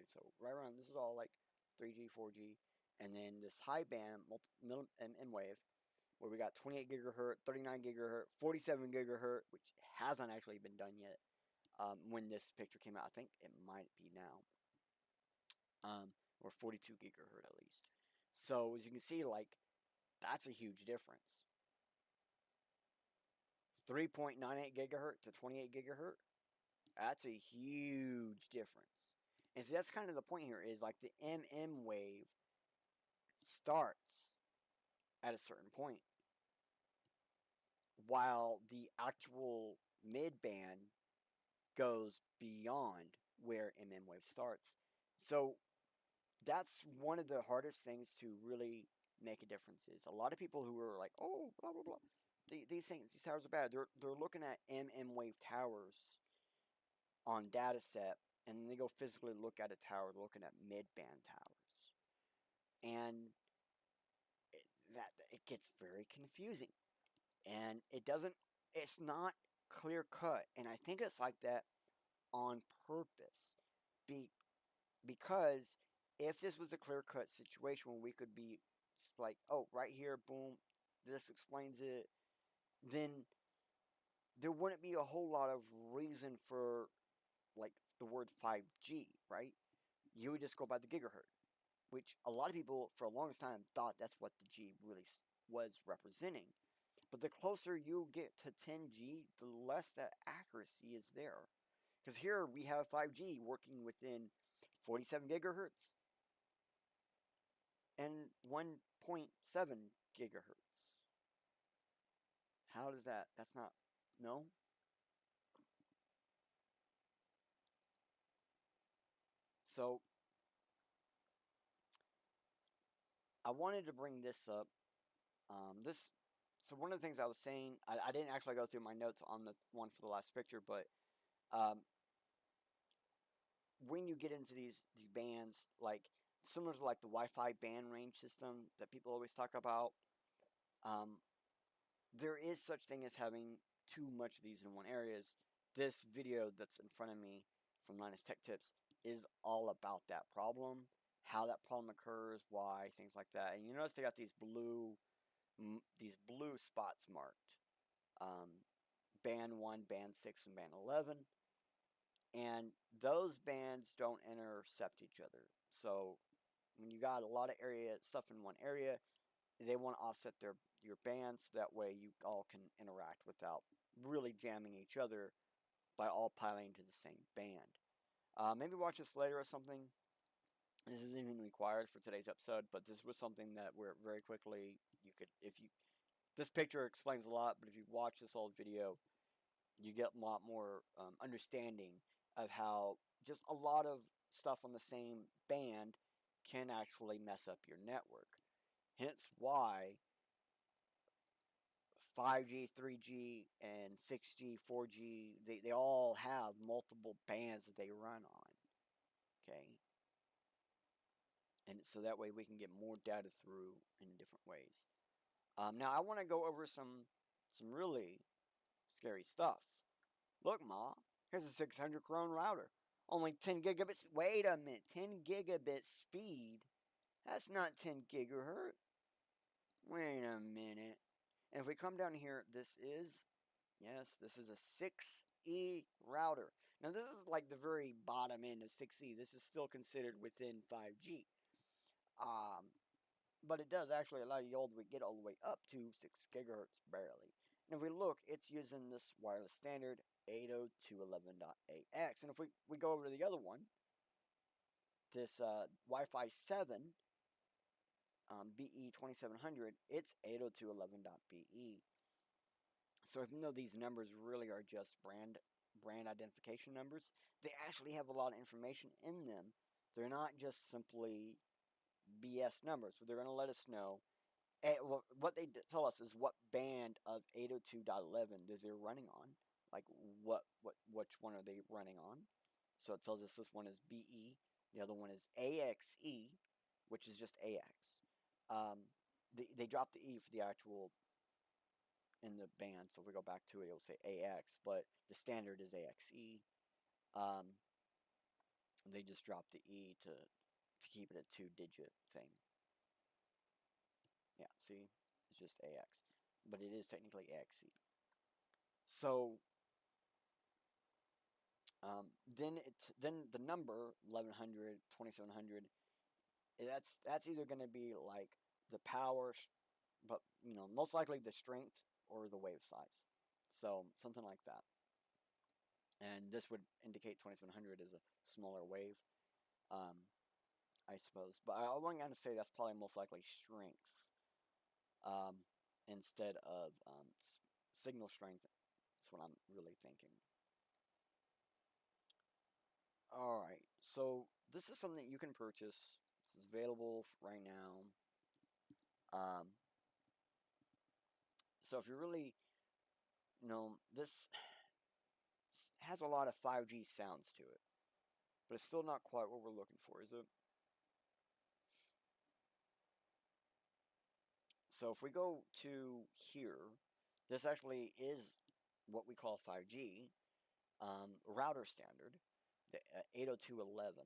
so right around, this is all like 3G, 4G. And then this high band, M wave, where we got 28 gigahertz, 39 gigahertz, 47 gigahertz, which hasn't actually been done yet. When this picture came out, I think it might be now, or 42 gigahertz at least. So as you can see, like that's a huge difference. 3.98 gigahertz to 28 gigahertz. That's a huge difference. And so that's kind of the point here is like the wave starts at a certain point, while the actual mid band goes beyond where wave starts. So that's one of the hardest things to really make a difference is a lot of people who are like, oh, blah, blah, blah. These towers are bad. They're looking at wave towers on data set, and then they go physically look at a tower, looking at mid-band towers. And it gets very confusing. And it's not clear cut. And I think it's like that on purpose. be because if this was a clear cut situation where we could be just like, oh, right here, boom, this explains it, then there wouldn't be a whole lot of reason for like the word 5G, right? You would just go by the gigahertz, which a lot of people for the longest time thought that's what the G really was representing. But the closer you get to 10G, the less that accuracy is there. Because here we have 5G working within 47 gigahertz and 1.7 gigahertz. How does that? That's not. No? So I wanted to bring this up. This. So one of the things I was saying, I didn't actually go through my notes on the one for the last picture, but um, when you get into these bands, like similar to like the Wi-Fi band range system that people always talk about, um, there is such thing as having too much of these in one areas. This video that's in front of me from Linus Tech Tips is all about that problem, how that problem occurs, why, things like that. And you notice they got these blue spots marked, band 1, band 6, and band 11. And those bands don't intercept each other. So when you got a lot of area stuff in one area, they want to offset your bands so that way you all can interact without really jamming each other by all piling into the same band. Maybe watch this later or something. This isn't even required for today's episode, but this was something that we're very quickly you could if you this picture explains a lot, but if you watch this old video, you get a lot more understanding of how just a lot of stuff on the same band can actually mess up your network. Hence why 5G, 3G, and 6G, 4G, they all have multiple bands that they run on. Okay? And so that way we can get more data through in different ways. Now I want to go over some really scary stuff. Look, Ma, here's a 600 crone router. Only 10 gigabits. Wait a minute, 10 gigabit speed? That's not 10 gigahertz. Wait a minute. And if we come down here, this is a 6E router. Now, this is like the very bottom end of 6E. This is still considered within 5G. But it does actually allow you to get all the way up to 6 gigahertz barely. And if we look, it's using this wireless standard 802.11.ax. And if we go over to the other one, this Wi-Fi 7 BE2700, it's 802.11.be. So even though these numbers really are just brand identification numbers, they actually have a lot of information in them. They're not just simply BS numbers. So they're going to let us know. What they tell us is what band of 802.11 is they're running on. Like which one are they running on? So it tells us this one is BE, the other one is AXE, which is just AX. They dropped the E for the actual in the band. So if we go back to it, it'll say AX, but the standard is AXE. They just dropped the E to keep it a 2-digit thing. Yeah, see, it's just AX, but it is technically AXE. So then the number 1100, 2700, that's either going to be like the power, but most likely the strength or the wave size. So something like that. And this would indicate 2700 is a smaller wave, I suppose. But I'm going to say that's probably most likely strength instead of signal strength. That's what I'm really thinking. Alright, so this is something you can purchase. This is available right now. So if you really, this has a lot of 5G sounds to it, but it's still not quite what we're looking for, is it? So if we go to here, this actually is what we call 5G, router standard. the 802.11.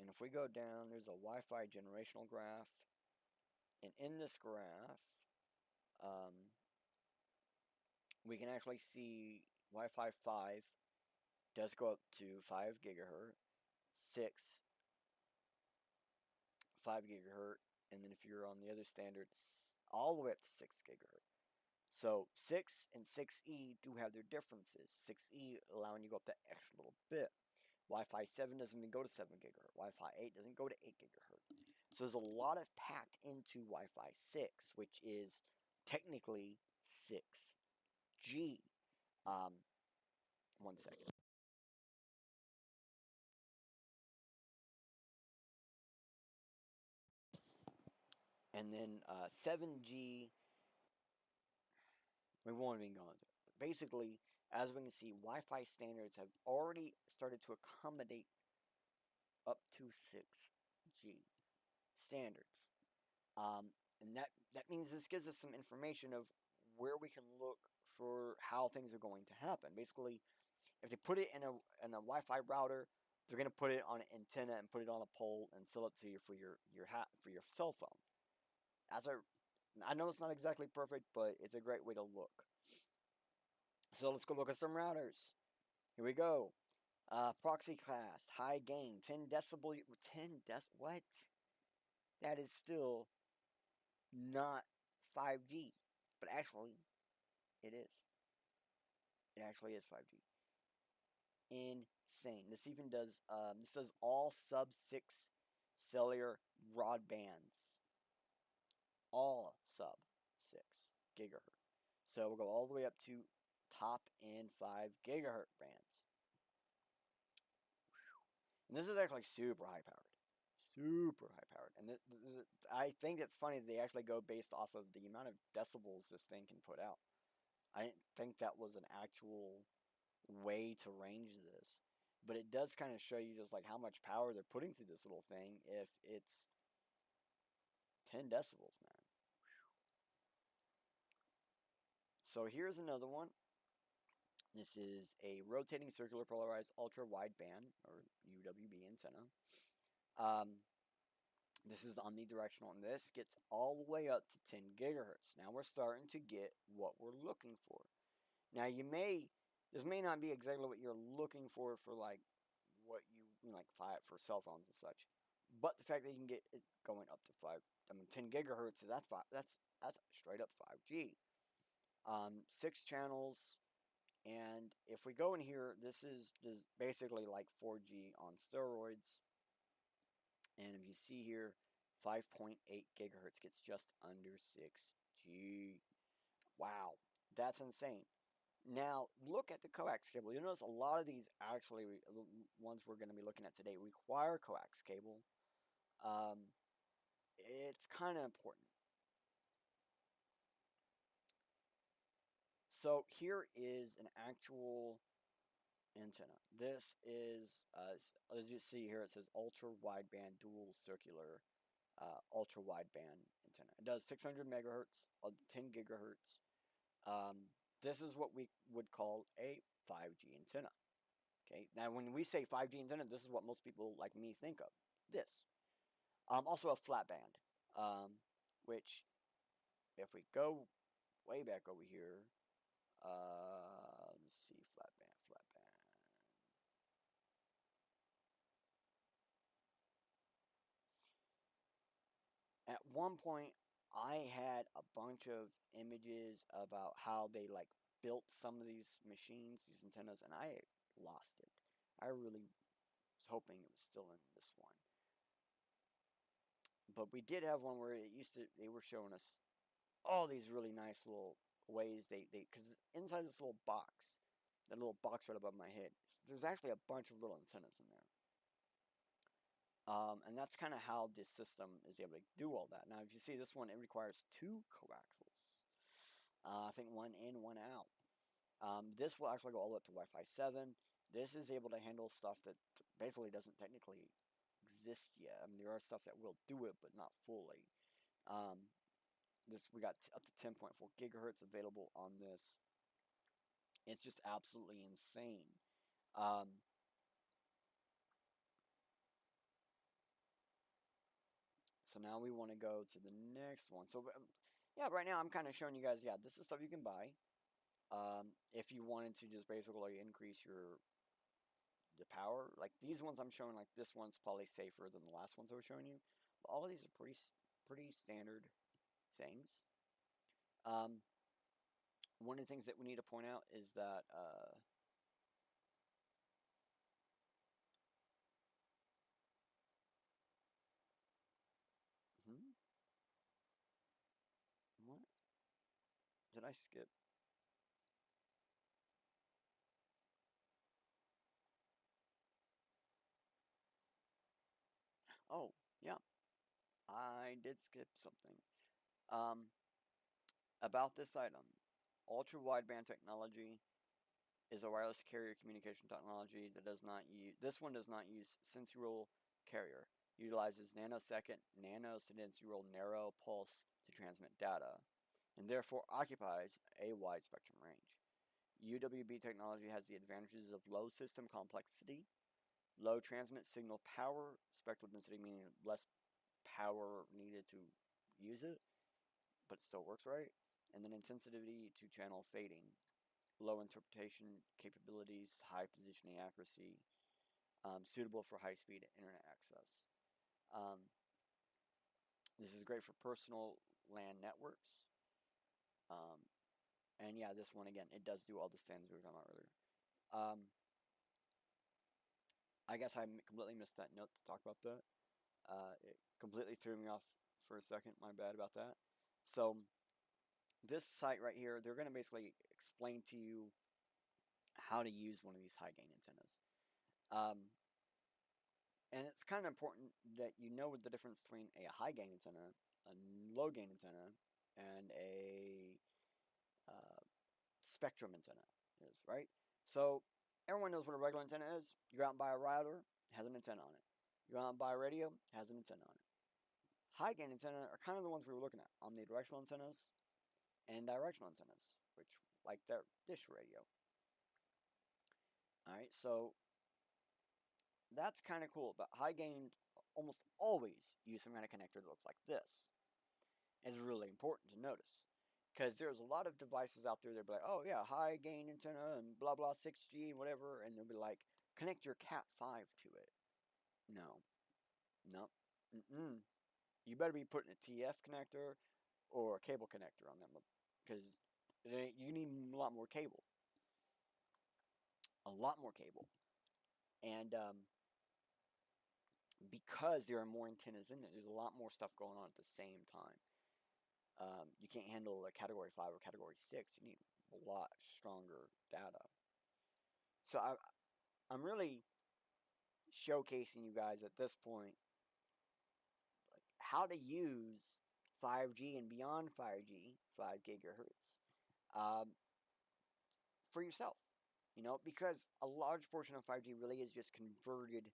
And if we go down, there's a Wi-Fi generational graph, and in this graph, we can actually see Wi-Fi 5 does go up to 5 gigahertz, 6, 5 gigahertz, and then if you're on the other standards, all the way up to 6 gigahertz. So 6 and 6E do have their differences. 6E allowing you to go up that extra little bit. Wi-Fi 7 doesn't even go to 7 gigahertz. Wi-Fi 8 doesn't go to 8 gigahertz. So there's a lot of packed into Wi-Fi 6, which is technically 6G. 1 second. And then 7G, we won't even go into it. Basically, as we can see, Wi-Fi standards have already started to accommodate up to 6G standards. And that means this gives us some information of where we can look for how things are going to happen. Basically, if they put it in a Wi-Fi router, they're going to put it on an antenna and put it on a pole and sell it to you for your cell phone. I know it's not exactly perfect, but it's a great way to look. So let's go look at some routers. Here we go. Proxy class, high gain, 10 decibel. 10 what? That is still not 5G, but actually, it is. It actually is 5G. Insane. This does all sub-6 cellular broadbands. All sub-6 gigahertz. So we'll go all the way up to top end 5 gigahertz bands. And this is actually super high powered. Super high powered. And I think it's funny that they actually go based off of the amount of decibels this thing can put out. I didn't think that was an actual way to range this. But it does kind of show you just like how much power they're putting through this little thing if it's 10 decibels, man. So here's another one. This is a rotating circular polarized ultra wideband, or UWB antenna. This is omnidirectional, and this gets all the way up to 10 gigahertz. Now we're starting to get what we're looking for. Now this may not be exactly what you're looking for like what you like for cell phones and such, but the fact that you can get it going up to 10 gigahertz, that's straight up 5G. 6 channels, and if we go in here, this is basically like 4G on steroids. And if you see here, 5.8 gigahertz gets just under 6G. Wow, that's insane. Now, look at the coax cable. You'll notice a lot of these actually, the ones we're going to be looking at today, require coax cable. It's kind of important. So here is an actual antenna. This is, as you see here, it says ultra wideband dual circular ultra wideband antenna. It does 600 megahertz, 10 gigahertz. This is what we would call a 5G antenna. Okay, now when we say 5G antenna, this is what most people like me think of. This. Also a flat band, which if we go way back over here, let's see, flat band. At one point, I had a bunch of images about how they like built some of these machines, these antennas, and I lost it. I really was hoping it was still in this one. But we did have one where they were showing us all these really nice little ways because inside this little box, that little box right above my head, there's actually a bunch of little antennas in there. And that's kind of how this system is able to do all that. Now, if you see this one, it requires 2 coaxials. I think one in, one out. This will actually go all the way up to Wi-Fi 7. This is able to handle stuff that basically doesn't technically exist yet. I mean, there are stuff that will do it, but not fully. We got up to 10.4 gigahertz available on this. It's just absolutely insane. Um, so now we want to go to the next one. So yeah, right now I'm kind of showing you guys. Yeah, this is stuff you can buy. If you wanted to just basically increase your the power, like these ones I'm showing, like this one's probably safer than the last ones I was showing you. But all of these are pretty standard things. Um, One of the things that we need to point out is that hmm, what did I skip? Oh, yeah, I did skip something. Um, about this item, ultra wideband technology is a wireless carrier communication technology that does not use. This one does not use sensory carrier. Utilizes nanosecond nanosensory narrow pulse to transmit data, and therefore occupies a wide spectrum range. UWB technology has the advantages of low system complexity, low transmit signal power, spectral density meaning less power needed to use it, but it still works right, and then insensitivity to channel fading, low interpretation capabilities, high positioning accuracy, suitable for high speed internet access. Um, this is great for personal LAN networks. Um, and yeah, this one again, it does do all the things we were talking about earlier. I guess I completely missed that note to talk about that. It completely threw me off for a second. My bad about that. So this site right here, they're going to basically explain to you how to use one of these high gain antennas. Um, and it's kind of important that you know the difference between a high gain antenna, a low gain antenna, and a uh, spectrum antenna is, right? So everyone knows what a regular antenna is. You go out and buy a router, it has an antenna on it. You go out and buy a radio, it has an antenna on it. High gain antenna are kind of the ones we were looking at, omnidirectional antennas and directional antennas, which like their dish radio. All right, so that's kind of cool. But high gain almost always use some kind of connector that looks like this. It's really important to notice because there's a lot of devices out there that be like, oh yeah, high gain antenna and blah blah 6G and whatever, and they'll be like, connect your Cat 5 to it. No, no, mm-mm. You better be putting a TF connector or a cable connector on them because you need a lot more cable, a lot more cable, and because there are more antennas in there, there's a lot more stuff going on at the same time. You can't handle a category 5 or category 6. You need a lot stronger data. So I'm really showcasing you guys at this point like how to use 5G and beyond 5G, 5 gigahertz, um, for yourself. Because a large portion of 5G really is just converted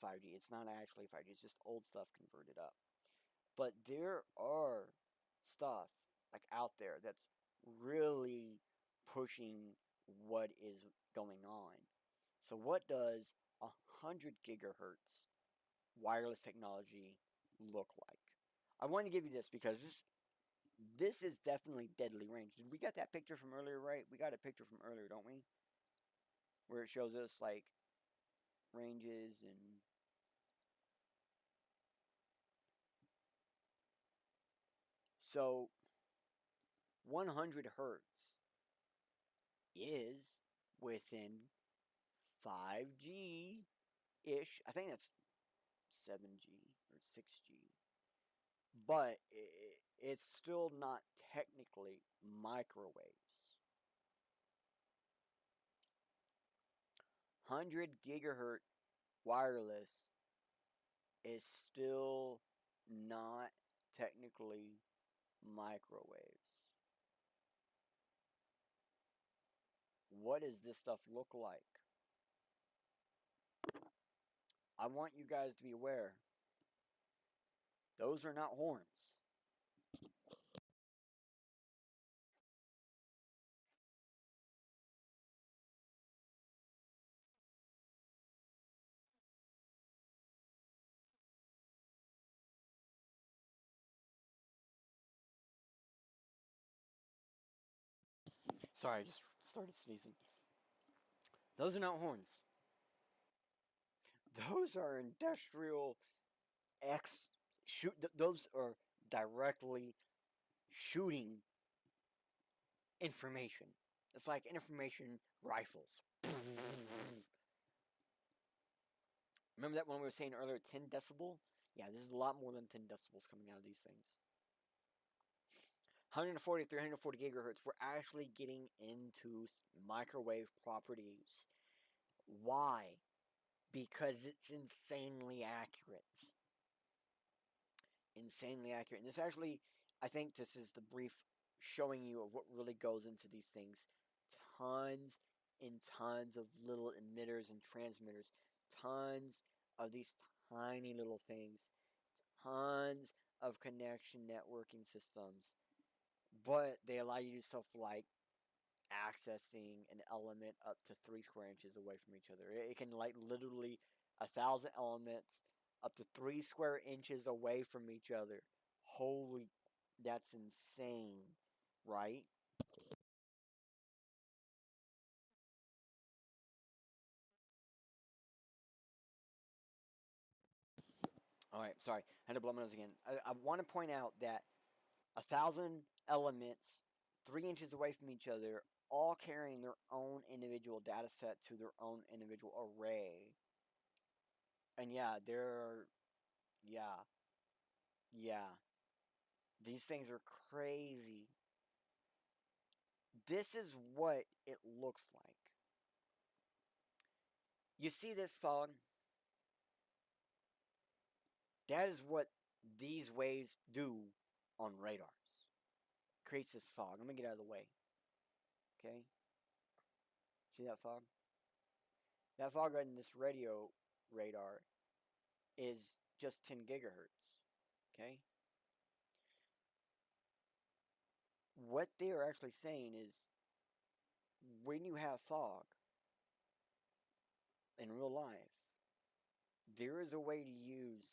5G. It's not actually 5G, it's just old stuff converted up. But there are stuff like out there that's really pushing what is going on. So what does 100 gigahertz wireless technology look like? I want to give you this because this is definitely deadly range. Did we get that picture from earlier, right? We got a picture from earlier, don't we? Where it shows us like ranges and so 100 hertz is within 5G ish. I think that's 7G or 6G. But it's still not technically microwaves. 100 gigahertz wireless is still not technically microwaves. What does this stuff look like? I want you guys to be aware. Those are not horns. Sorry, I just started sneezing. Those are not horns. Those are industrial X shoot. Those are directly shooting information. It's like information rifles. Remember that one we were saying earlier, 10 decibel? Yeah, this is a lot more than 10 decibels coming out of these things. 140, 340 gigahertz, we're actually getting into microwave properties. Why? Because it's insanely accurate. Insanely accurate. And this actually, I think this is the brief showing you of what really goes into these things. Tons and tons of little emitters and transmitters. Tons of these tiny little things. Tons of connection networking systems. But they allow you to do stuff like accessing an element up to 3 square inches away from each other. It can like literally 1,000 elements up to 3 square inches away from each other. Holy, that's insane, right? All right, sorry, I had to blow my nose again. I want to point out that 1,000 elements 3 inches away from each other, all carrying their own individual data set to their own individual array. And yeah, yeah, yeah. These things are crazy. This is what it looks like. You see this fog? That is what these waves do on radars. Creates this fog. Let me get out of the way. Okay? See that fog? That fog in this radio radar is just 10 gigahertz. Okay? What they are actually saying is when you have fog in real life, there is a way to use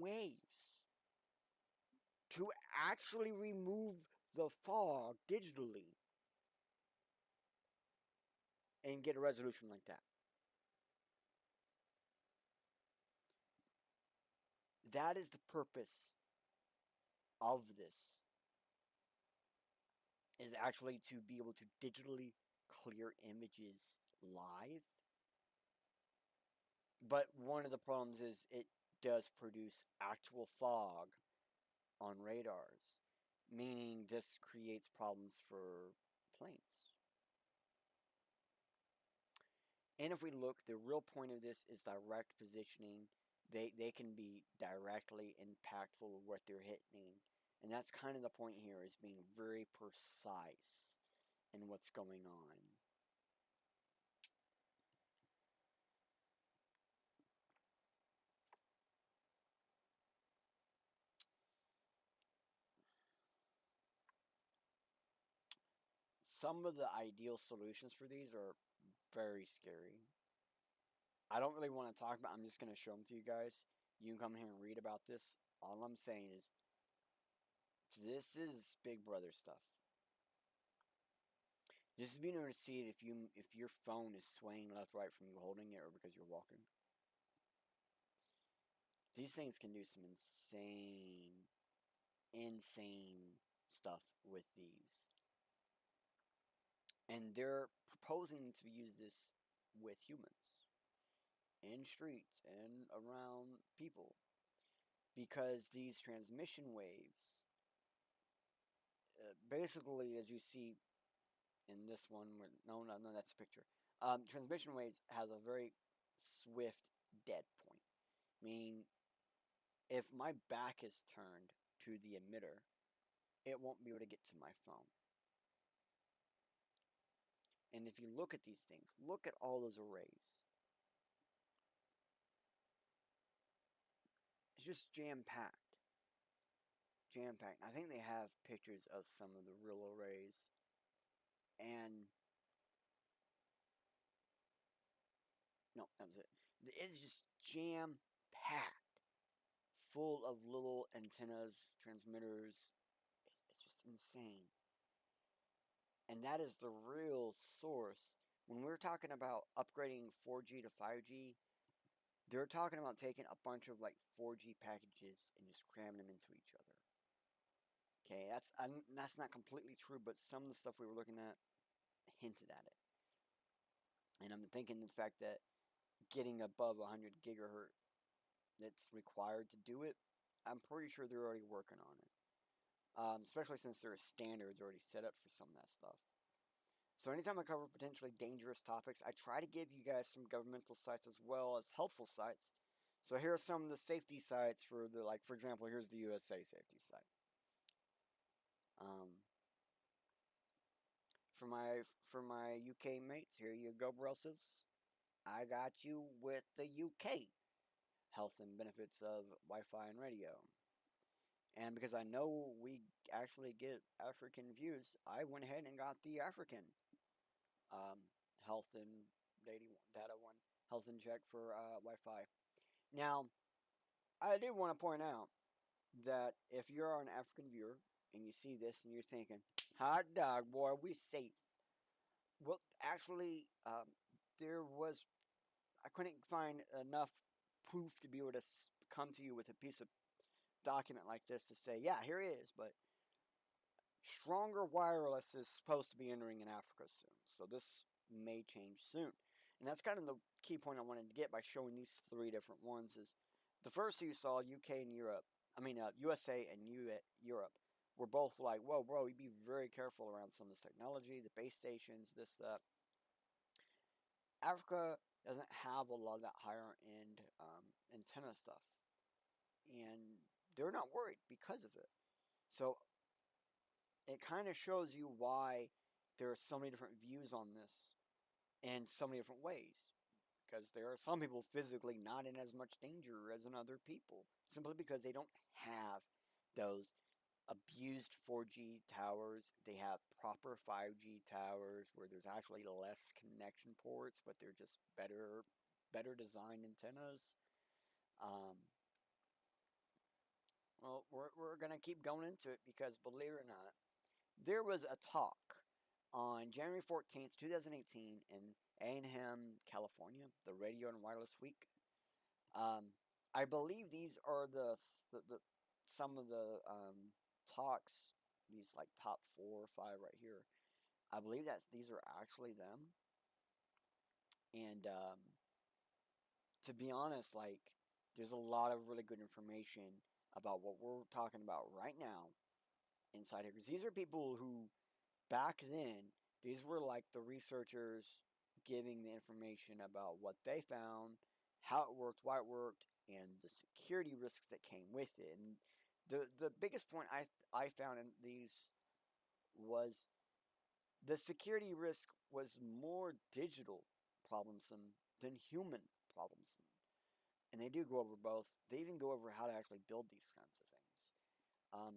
waves to actually remove the fog digitally and get a resolution like that. That is the purpose of this, is actually to be able to digitally clear images live. But one of the problems is it does produce actual fog on radars, meaning this creates problems for planes. And if we look, the real point of this is direct positioning. They can be directly impactful with what they're hitting. And that's kind of the point here, is being very precise in what's going on. Some of the ideal solutions for these are very scary. I don't really want to talk about. I'm just going to show them to you guys. You can come here and read about this. All I'm saying is, this is Big Brother stuff. This is being able to see if your phone is swaying left right from you holding it or because you're walking. These things can do some insane stuff with these. And they're proposing to use this with humans in streets and around people, because these transmission waves, basically, as you see in this one, no, that's a picture. Transmission waves has a very swift dead point, meaning if my back is turned to the emitter, it won't be able to get to my phone. And if you look at these things, look at all those arrays. It's just jam-packed. Jam-packed. I think they have pictures of some of the real arrays. And no, that was it. It's just jam-packed, full of little antennas, transmitters. It's just insane. And that is the real source. When we're talking about upgrading 4G to 5G, they're talking about taking a bunch of like 4G packages and just cramming them into each other. Okay, that's not completely true, but some of the stuff we were looking at hinted at it. And I'm thinking the fact that getting above 100 gigahertz that's required to do it, I'm pretty sure they're already working on it. Especially since there are standards already set up for some of that stuff. So anytime I cover potentially dangerous topics, I try to give you guys some governmental sites as well as helpful sites. So here are some of the safety sites for the, like, for example, here's the USA safety site. Um, for my UK mates, here you go, broses. I got you with the UK health and benefits of Wi-Fi and radio. And because I know we actually get African views, I went ahead and got the African um, health and data one, health and check for Wi-Fi. Now, I do want to point out that if you're an African viewer and you see this and you're thinking, hot dog, boy, we safe. Well, actually, I couldn't find enough proof to be able to come to you with a piece of document like this to say, yeah, here it is, but stronger wireless is supposed to be entering in Africa soon. So this may change soon. And that's kind of the key point I wanted to get by showing these three different ones is the first you saw, UK and Europe, USA and Europe, were both like, whoa, bro, you'd be very careful around some of this technology, the base stations, this, that. Africa doesn't have a lot of that higher end antenna stuff. And they're not worried because of it. So it kind of shows you why there are so many different views on this in so many different ways. Because there are some people physically not in as much danger as in other people, simply because they don't have those abused 4G towers. They have proper 5G towers where there's actually less connection ports, but they're just better designed antennas. Um, well, we're gonna keep going into it because believe it or not, there was a talk on January 14th, 2018 in Anaheim, California, the Radio and Wireless Week. I believe these are the some of the talks, these like top 4 or 5 right here. I believe that these are actually them. And to be honest, like there's a lot of really good information about what we're talking about right now inside here because these are people who back then, these were like the researchers giving the information about what they found, how it worked, why it worked, and the security risks that came with it. And the biggest point I found in these was the security risk was more digital problemsome than human problemsome. And they do go over both. They even go over how to actually build these kinds of things. Um,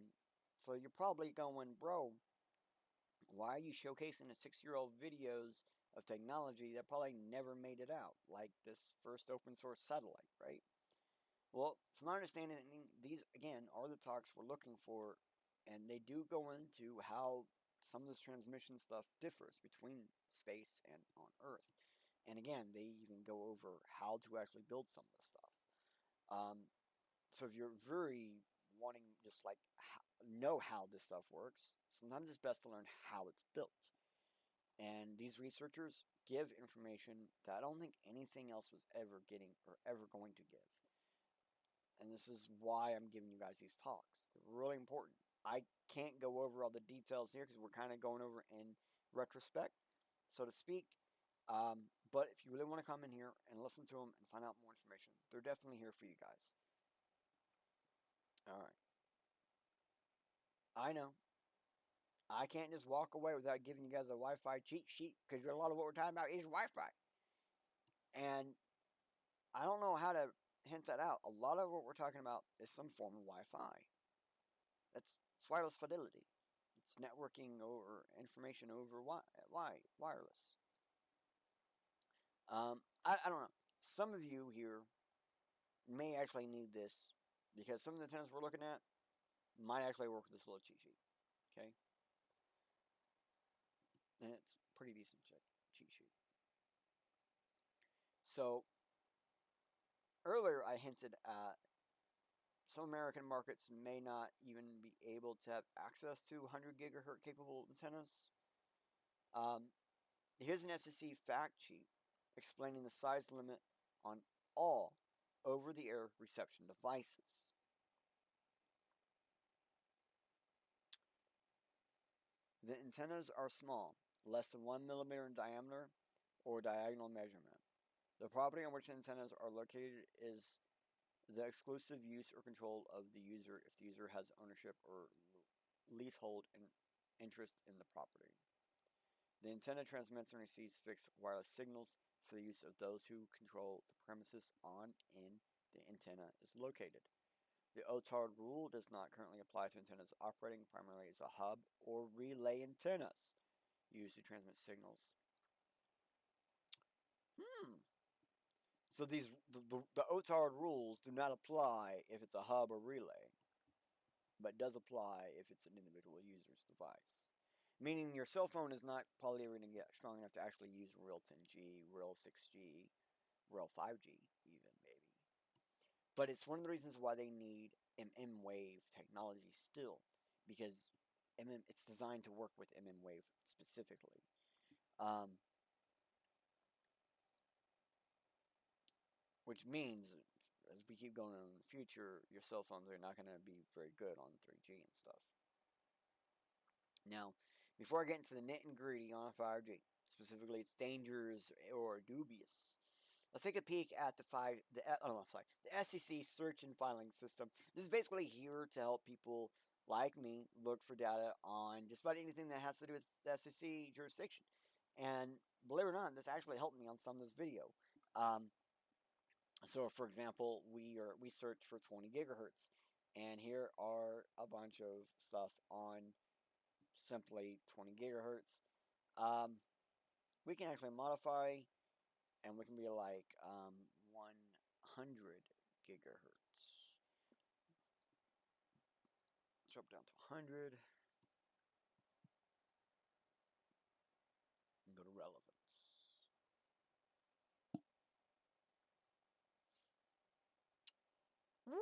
so you're probably going, bro, why are you showcasing the 6-year-old videos of technology that probably never made it out, like this first open source satellite, right? Well, from my understanding, these again are the talks we're looking for, and they do go into how some of this transmission stuff differs between space and on Earth. And again, they even go over how to actually build some of this stuff. So if you're very wanting just like know how this stuff works, sometimes it's best to learn how it's built. And these researchers give information that I don't think anything else was ever getting or ever going to give. And this is why I'm giving you guys these talks. They're really important. I can't go over all the details here because we're kind of going over in retrospect, so to speak. But if you really want to come in here and listen to them and find out more information, they're definitely here for you guys. All right. I know. I can't just walk away without giving you guys a Wi-Fi cheat sheet because a lot of what we're talking about is Wi-Fi. And I don't know how to hint that out. A lot of what we're talking about is some form of Wi-Fi. It's wireless fidelity. It's networking over information over wireless. I don't know. Some of you here may actually need this because some of the antennas we're looking at might actually work with this little cheat sheet. Okay. and it's pretty decent cheat sheet. So earlier I hinted at some American markets may not even be able to have access to 100 gigahertz capable antennas. Um, Here's an FCC fact sheet explaining the size limit on all over the air reception devices. The antennas are small, less than 1 millimeter in diameter or diagonal measurement. The property on which the antennas are located is the exclusive use or control of the user if the user has ownership or leasehold and interest in the property. The antenna transmits and receives fixed wireless signals for the use of those who control the premises on in the antenna is located. The OTARD rule does not currently apply to antennas operating primarily as a hub or relay antennas used to transmit signals. So the OTARD rules do not apply if it's a hub or relay, but does apply if it's an individual user's device. Meaning your cell phone is not probably ever going to get strong enough to actually use real 10G, real 6G, real 5G, even maybe. But it's one of the reasons why they need wave technology still, because it's designed to work with wave specifically. Which means, as we keep going on in the future, your cell phones are not going to be very good on 3G and stuff. Now, before I get into the nit and gritty on 5G, specifically its dangers or dubious, let's take a peek at the SEC search and filing system. This is basically here to help people like me look for data on just about anything that has to do with the SEC jurisdiction. And believe it or not, this actually helped me on some of this video. So, for example, we search for 20 gigahertz, and here are a bunch of stuff on simply 20 gigahertz. We can actually modify, and we can be like 100 gigahertz. Drop down to 100 and go to relevance. Ooh.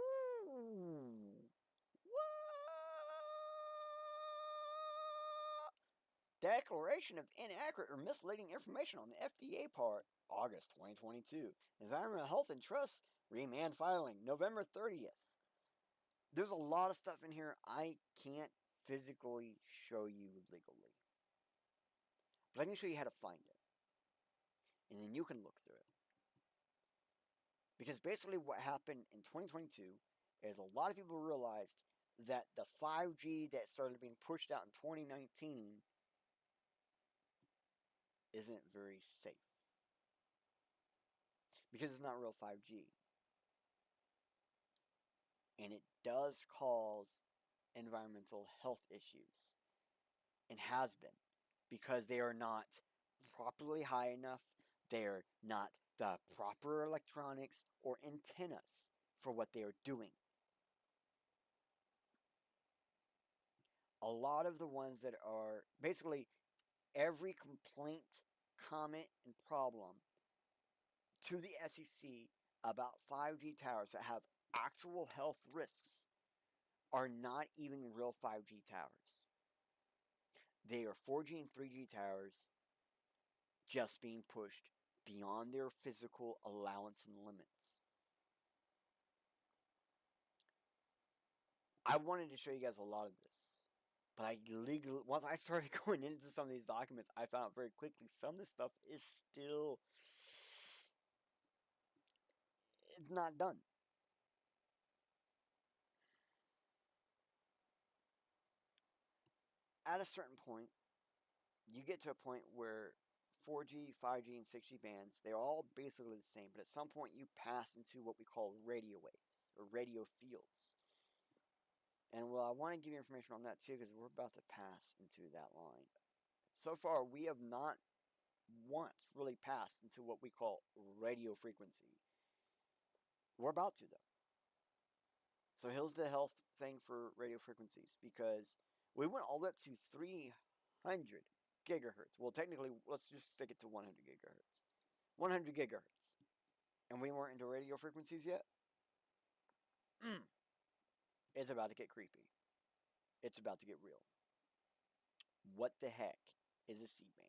Declaration of inaccurate or misleading information on the FDA part, August 2022. Environmental Health and Trust, remand filing, November 30th. There's a lot of stuff in here I can't physically show you legally. But I can show you how to find it. And then you can look through it. Because basically what happened in 2022 is a lot of people realized that the 5G that started being pushed out in 2019 isn't very safe. Because it's not real 5G. And it does cause environmental health issues. And has been. Because they are not properly high enough. They're not the proper electronics or antennas for what they are doing. A lot of the ones that are basically every complaint, comment, and problem to the SEC about 5G towers that have actual health risks are not even real 5G towers. They are 4G and 3G towers just being pushed beyond their physical allowance and limits. I wanted to show you guys a lot of this, but once I started going into some of these documents, I found out very quickly some of this stuff is still, it's not done. At a certain point, you get to a point where 4G, 5G, and 6G bands, they're all basically the same, but at some point you pass into what we call radio waves, or radio fields. And well, I want to give you information on that too, because we're about to pass into that line. So far, we have not once really passed into what we call radio frequency. We're about to, though. So here's the health thing for radio frequencies, because we went all the way up to 300 gigahertz. Well, technically, let's just stick it to 100 gigahertz. 100 gigahertz. And we weren't into radio frequencies yet? It's about to get creepy. It's about to get real. What the heck is a C-band?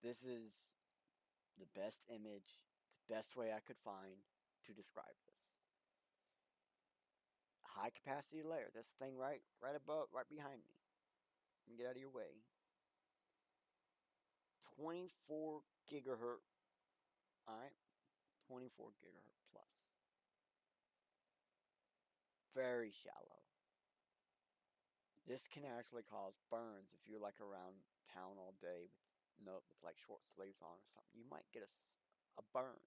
This is the best image, the best way I could find to describe this. High capacity layer. This thing right above, right behind me. Let me get out of your way. 24 gigahertz. Alright. 24 gigahertz plus. Very shallow. This can actually cause burns if you're like around town all day with like short sleeves on or something. You might get a burn,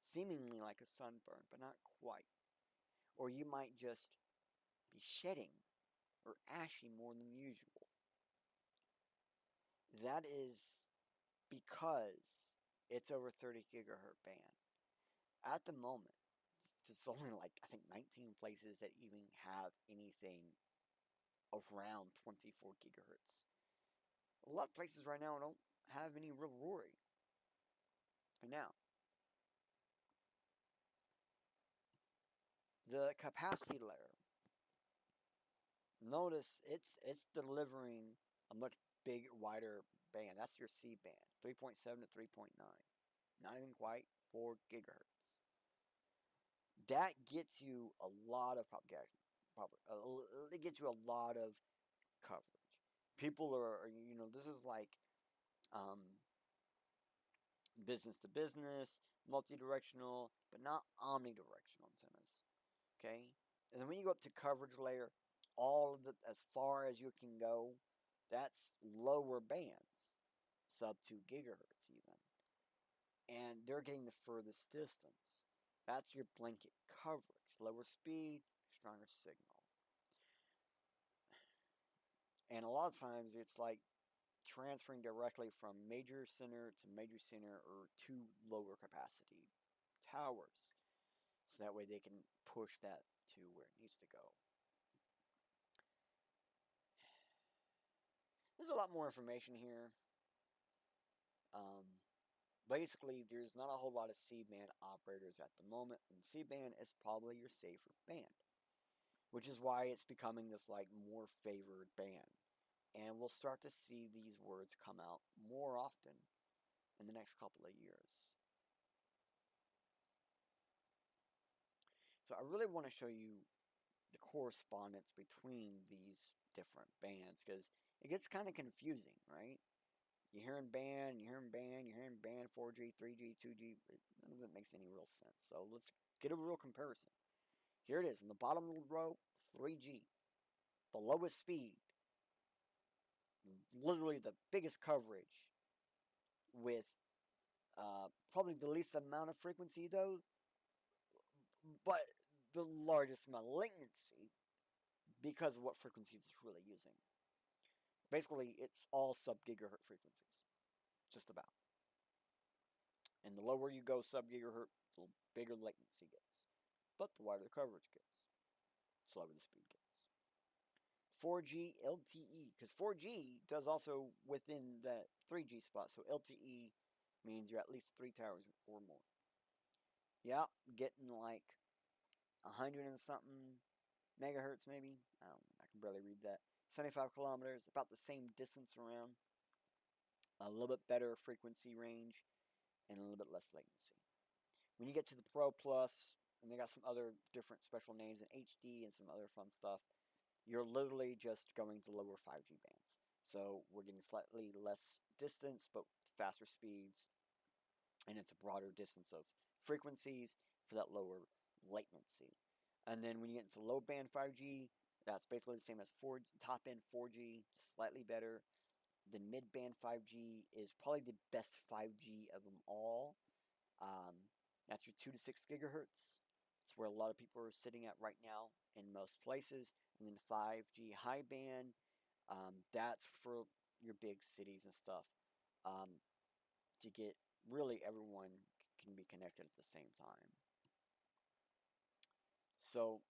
seemingly like a sunburn, but not quite. Or you might just be shedding or ashy more than usual. That is because it's over 30 gigahertz band. At the moment, there's only like I think 19 places that even have anything around 24 gigahertz. A lot of places right now don't have any real roaring. And now, the capacity layer. Notice it's delivering a much bigger, wider band. That's your C band, 3.7 to 3.9. Not even quite 4 gigahertz. That gets you a lot of propagation. It gets you a lot of coverage. People this is like um, business to business, multi-directional, but not omnidirectional antennas. Okay, and then when you go up to coverage layer, all of the as far as you can go, that's lower bands, sub 2 gigahertz even, and they're getting the furthest distance. That's your blanket coverage, lower speed, stronger signal, and a lot of times it's like transferring directly from major center to major center or to lower capacity towers, so that way they can push that to where it needs to go. There's a lot more information here. Basically, there's not a whole lot of C-band operators at the moment, and C-band is probably your safer band, which is why it's becoming this like more favored band. And we'll start to see these words come out more often in the next couple of years. So I really want to show you the correspondence between these different bands, because it gets kind of confusing, right? You're hearing band, you're hearing band, you're hearing band 4G, 3G, 2G. None of it makes any real sense. So let's get a real comparison. Here it is. In the bottom of the row, 3G. The lowest speed. Literally the biggest coverage with probably the least amount of frequency, though, but the largest amount of latency because of what frequencies it's really using. Basically, it's all sub-gigahertz frequencies. Just about. And the lower you go sub-gigahertz, the bigger latency gets. But the wider the coverage gets, the slower the speed gets. 4G LTE, because 4G does also within that 3G spot. So LTE means you're at least 3 towers or more. Yeah, getting like 100 and something megahertz maybe. I can barely read that. 75 kilometers, about the same distance around. A little bit better frequency range and a little bit less latency. When you get to the Pro Plus, and they got some other different special names in HD and some other fun stuff, you're literally just going to lower 5G bands. So we're getting slightly less distance, but faster speeds, and it's a broader distance of frequencies for that lower latency. And then when you get into low band 5G, that's basically the same as top end 4G, just slightly better. The mid band 5G is probably the best 5G of them all. That's your 2 to 6 gigahertz. It's where a lot of people are sitting at right now in most places. And then 5G high band, that's for your big cities and stuff, to get really everyone can be connected at the same time. So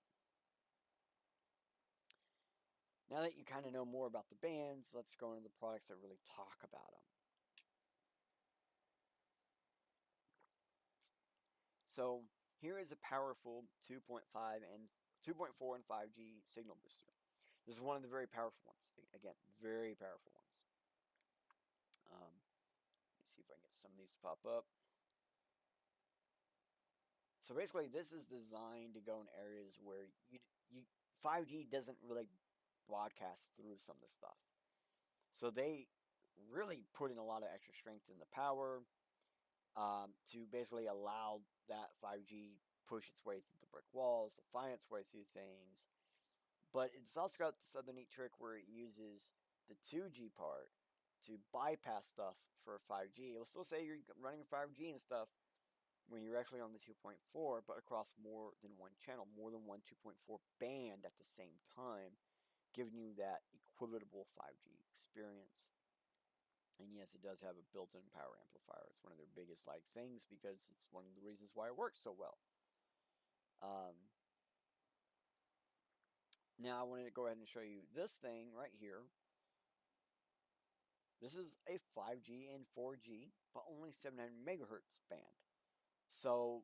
now that you kind of know more about the bands, let's go into the products that really talk about them. So here is a powerful 2.5 and 2.4 and 5G signal booster. This is one of the very powerful ones. Again, very powerful ones. Let me see if I can get some of these to pop up. So basically, this is designed to go in areas where you 5G doesn't really broadcast through some of the stuff. So they really put in a lot of extra strength in the power to basically allow that 5G push its way through the brick walls, to find its way through things. But it's also got this other neat trick where it uses the 2G part to bypass stuff for 5G. It will still say you're running 5G and stuff when you're actually on the 2.4, but across more than one channel, more than one 2.4 band at the same time, giving you that equitable 5G experience. And yes, it does have a built-in power amplifier. It's one of their biggest things because it's one of the reasons why it works so well. Now I wanted to go ahead and show you this thing right here. This is a 5G and 4G, but only 700 megahertz band. So,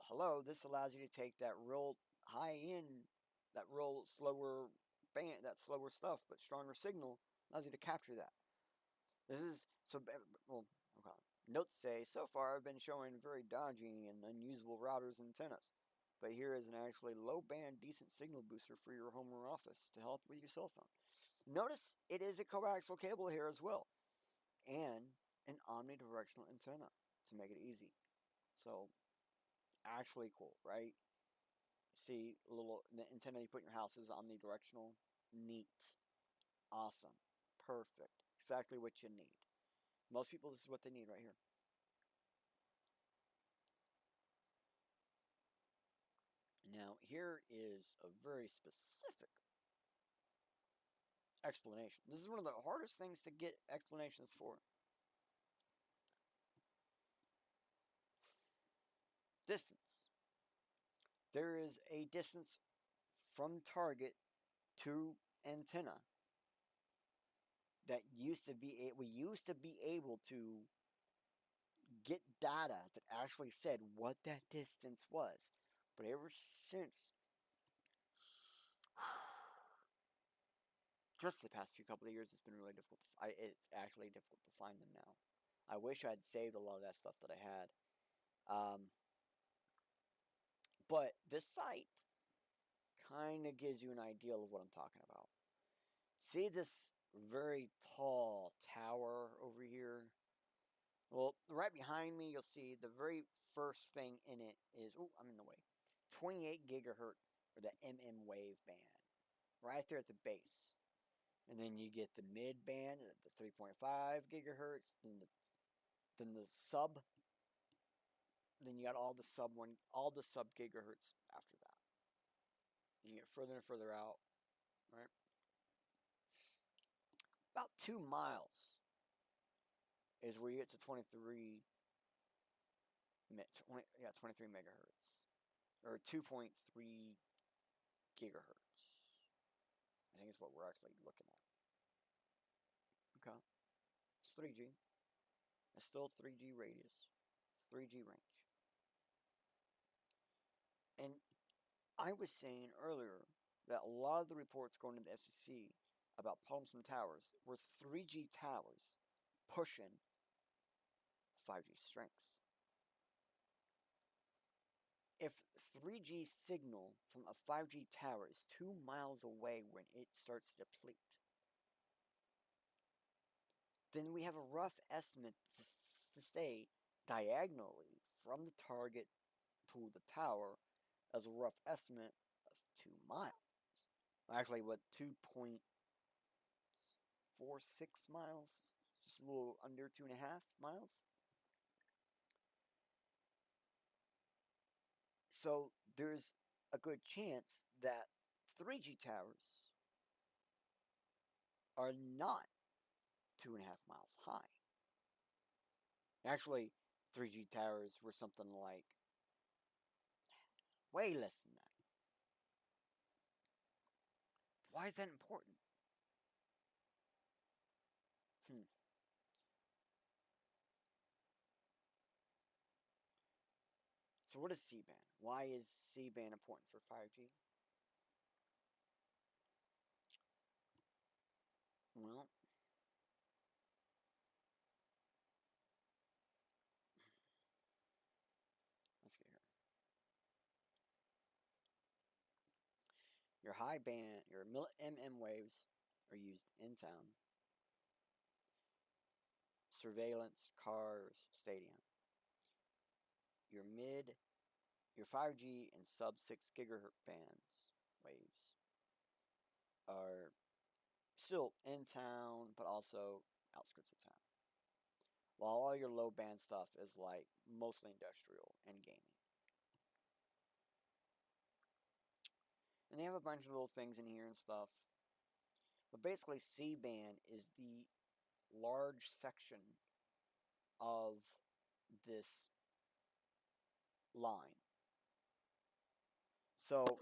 hello, this allows you to take that real high end, that real slower band, that slower stuff, but stronger signal, allows you to capture that. This is, so, well, okay. Notes say, so far I've been showing very dodgy and unusable routers and antennas. But here is an actually low band, decent signal booster for your home or office to help with your cell phone. Notice it is a coaxial cable here as well, and an omnidirectional antenna to make it easy. So, actually cool, right? See, the antenna you put in your house is omnidirectional. Neat. Awesome. Perfect. Exactly what you need. Most people, this is what they need right here. Now, here is a very specific explanation. This is one of the hardest things to get explanations for. Distance. There is a distance from target to antenna that we used to be able to get data that actually said what that distance was. But ever since just the past few couple of years, it's been really difficult. It's actually difficult to find them now. I wish I'd saved a lot of that stuff that I had. But this site kind of gives you an idea of what I'm talking about. See this very tall tower over here? Well, right behind me, you'll see the very first thing in it is, oh, I'm in the way, 28 gigahertz, or the wave band, right there at the base. And then you get the mid band at the 3.5 gigahertz, then the sub, then you got all the sub gigahertz after that. And you get further and further out, right? About 2 miles is where you get to 23 megahertz, or 2.3 gigahertz. I think is what we're actually looking at. Okay, it's 3G. It's still 3G radius. It's 3G range. And I was saying earlier that a lot of the reports going to the FCC about problems from towers were 3G towers pushing 5G strength. If 3G signal from a 5G tower is 2 miles away when it starts to deplete, then we have a rough estimate to stay diagonally from the target to the tower as a rough estimate of 2 miles. Actually, what, 2.46 miles? Just a little under 2.5 miles? So there's a good chance that 3G towers are not 2.5 miles high. Actually, 3G towers were something like way less than that. Why is that important? Hmm. So what is C-band? Why is C-band important for 5G? Well, let's get here. Your high band, your MM waves are used in town, surveillance, cars, stadium. Your mid, your 5G and sub 6 gigahertz bands waves are still in town, but also outskirts of town. While all your low band stuff is like mostly industrial and gaming. And they have a bunch of little things in here and stuff. But basically, C band is the large section of this line. So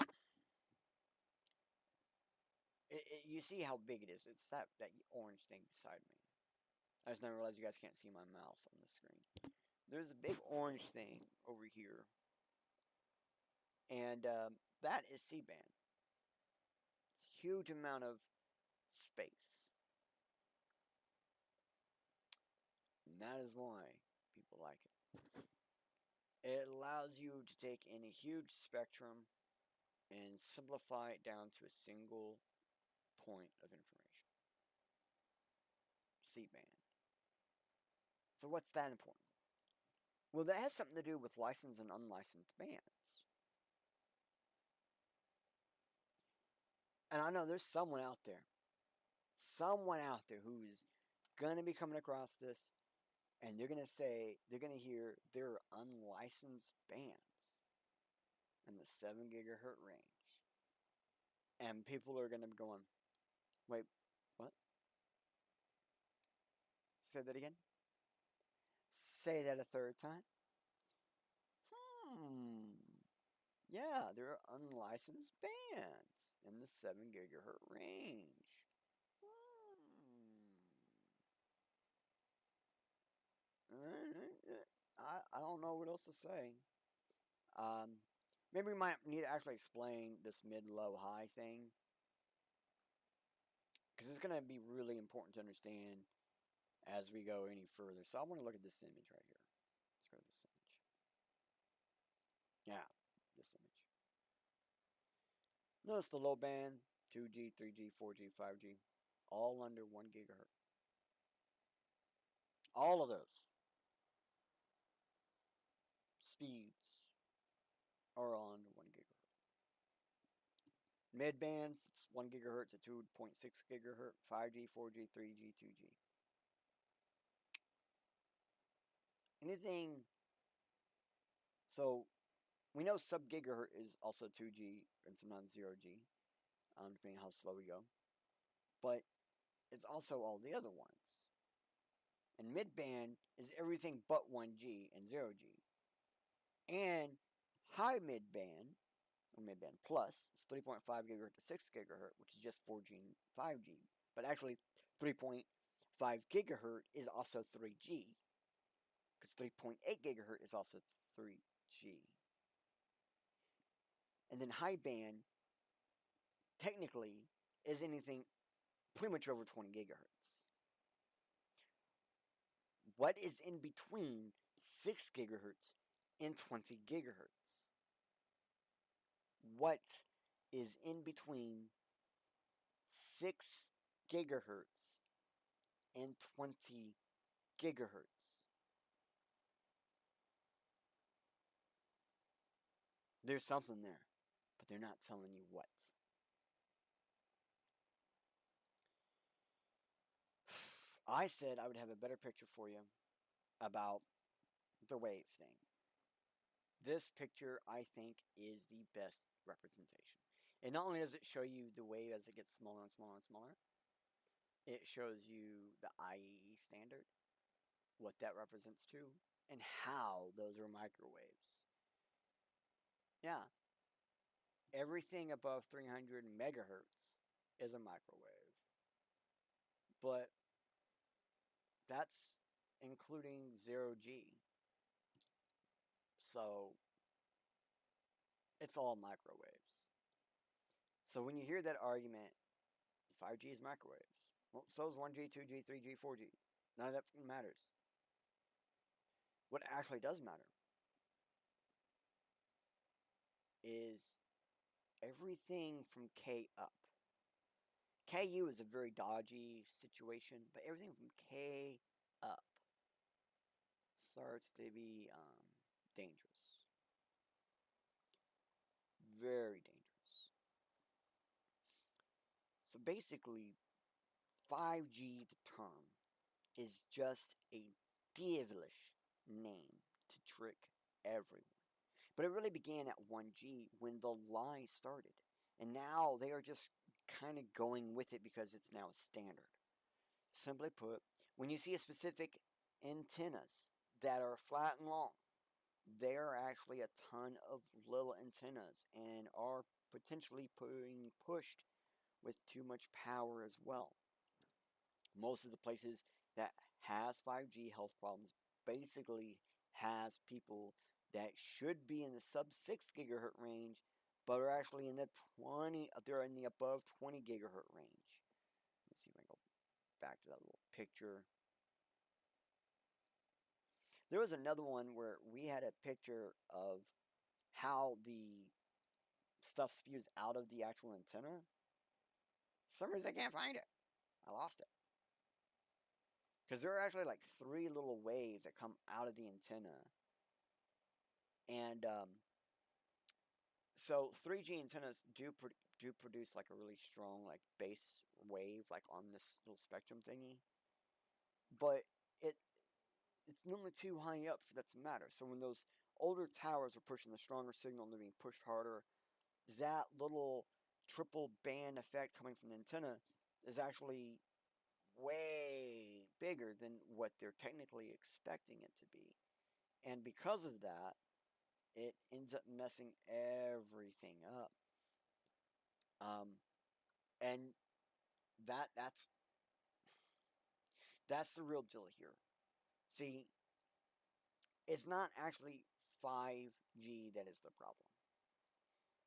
you see how big it is. It's that orange thing beside me. I just never realized you guys can't see my mouse on the screen. There's a big orange thing over here, and that is C band. It's a huge amount of space, and that is why people like it. It allows you to take in a huge spectrum and simplify it down to a single point of information. C band. So what's that important? Well, that has something to do with licensed and unlicensed bands. And I know there's someone out there who's gonna be coming across this, and they're gonna hear there are unlicensed bands in the 7 gigahertz range, and people are gonna be going, "Wait, what? Say that again? Say that a third time?" Hmm. Yeah, there are unlicensed bands in the 7 gigahertz range. I don't know what else to say. Um, Maybe we might need to actually explain this mid, low, high thing. Because it's going to be really important to understand as we go any further. So I want to look at this image right here. Let's go to this image. Yeah, this image. Notice the low band, 2G, 3G, 4G, 5G, all under 1 gigahertz. All of those speeds are on 1 gigahertz. Mid bands, it's 1 gigahertz to 2.6 gigahertz, 5G, 4G, 3G, 2G. Anything, so we know sub gigahertz is also 2G and sometimes 0G, depending on how slow we go. But it's also all the other ones. And mid band is everything but 1G and 0G. And high mid band, or mid band plus, is 3.5 gigahertz to 6 gigahertz, which is just 4G and 5G. But actually, 3.5 gigahertz is also 3G, because 3.8 gigahertz is also 3G. And then high band, technically, is anything pretty much over 20 gigahertz. What is in between 6 gigahertz and 20 gigahertz? What is in between 6 gigahertz and 20 gigahertz? There's something there, but they're not telling you what. I said I would have a better picture for you about the wave thing. This picture, I think, is the best representation. And not only does it show you the wave as it gets smaller and smaller and smaller, it shows you the IEE standard, what that represents to, and how those are microwaves. Yeah, everything above 300 megahertz is a microwave. But that's including 0G. So it's all microwaves. So when you hear that argument, 5G is microwaves. Well, so is 1G, 2G, 3G, 4G. None of that matters. What actually does matter is everything from K up. KU is a very dodgy situation, but everything from K up starts to be dangerous. Very dangerous. So basically, 5G, the term, is just a devilish name to trick everyone. But it really began at 1G when the lie started. And now they are just kind of going with it because it's now standard. Simply put, when you see a specific antennas that are flat and long, they are actually a ton of little antennas and are potentially being pushed with too much power as well. Most of the places that has 5G health problems basically has people that should be in the sub 6 gigahertz range but are actually in the 20, they're in the above 20 gigahertz range. Let's see if I can go back to that little picture. There was another one where we had a picture of how the stuff spews out of the actual antenna. For some reason I can't find it. I lost it. Because there are actually like 3 little waves that come out of the antenna. And so 3G antennas do produce like a really strong like bass wave like on this little spectrum thingy. But it's normally too high up for that to matter. So when those older towers are pushing the stronger signal and they're being pushed harder, that little triple band effect coming from the antenna is actually way bigger than what they're technically expecting it to be. And because of that, it ends up messing everything up. And that's the real deal here. See, it's not actually 5G that is the problem.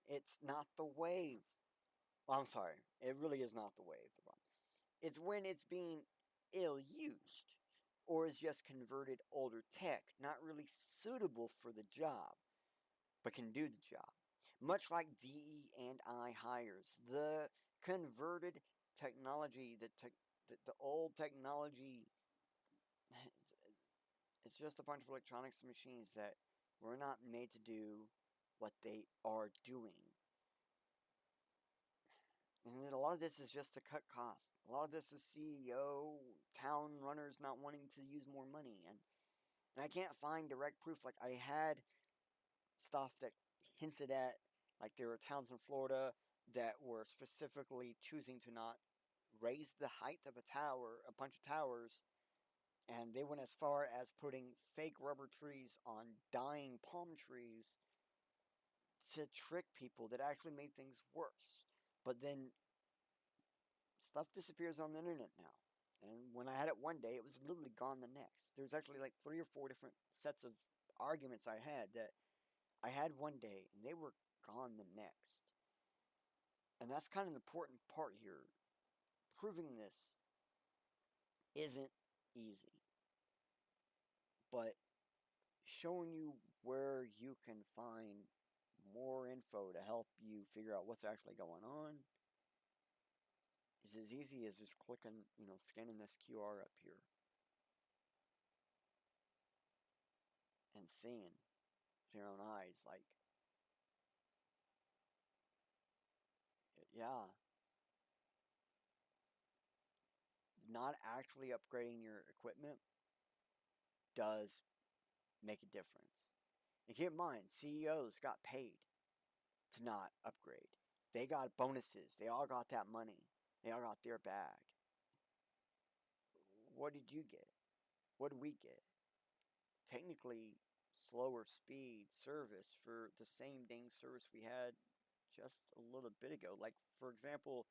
It's not the wave. Well, I'm sorry. It really is not the wave the problem. It's when it's being ill used or is just converted older tech, not really suitable for the job, but can do the job. Much like DE and I hires, the converted technology, the old technology, it's just a bunch of electronics and machines that were not made to do what they are doing. And a lot of this is just to cut costs. A lot of this is CEO, town runners not wanting to use more money. And I can't find direct proof. Like, I had stuff that hinted at, like, there were towns in Florida that were specifically choosing to not raise the height of a tower, a bunch of towers, and they went as far as putting fake rubber trees on dying palm trees to trick people that actually made things worse. But then stuff disappears on the internet now. And when I had it one day, it was literally gone the next. There's actually like 3 or 4 different sets of arguments I had that I had one day, and they were gone the next. And that's kind of the important part here. Proving this isn't easy. But showing you where you can find more info to help you figure out what's actually going on is as easy as just clicking, scanning this QR up here and seeing with your own eyes, like, yeah, not actually upgrading your equipment does make a difference. And keep in mind, CEOs got paid to not upgrade. They got bonuses. They all got that money. They all got their bag. What did you get? What did we get? Technically, slower speed service for the same dang service we had just a little bit ago. Like, for example,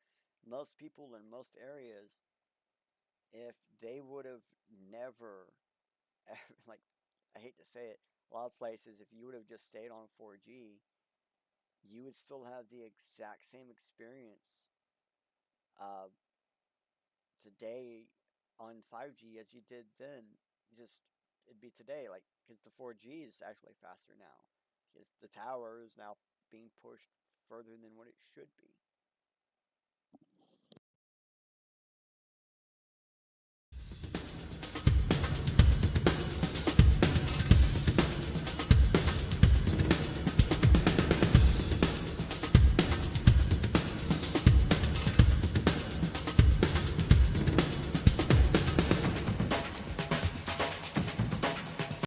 most people in most areas, if they would have never, like, I hate to say it, a lot of places, if you would have just stayed on 4G, you would still have the exact same experience uh, today on 5G as you did then. Just it'd be today, like, because the 4G is actually faster now, because the tower is now being pushed further than what it should be.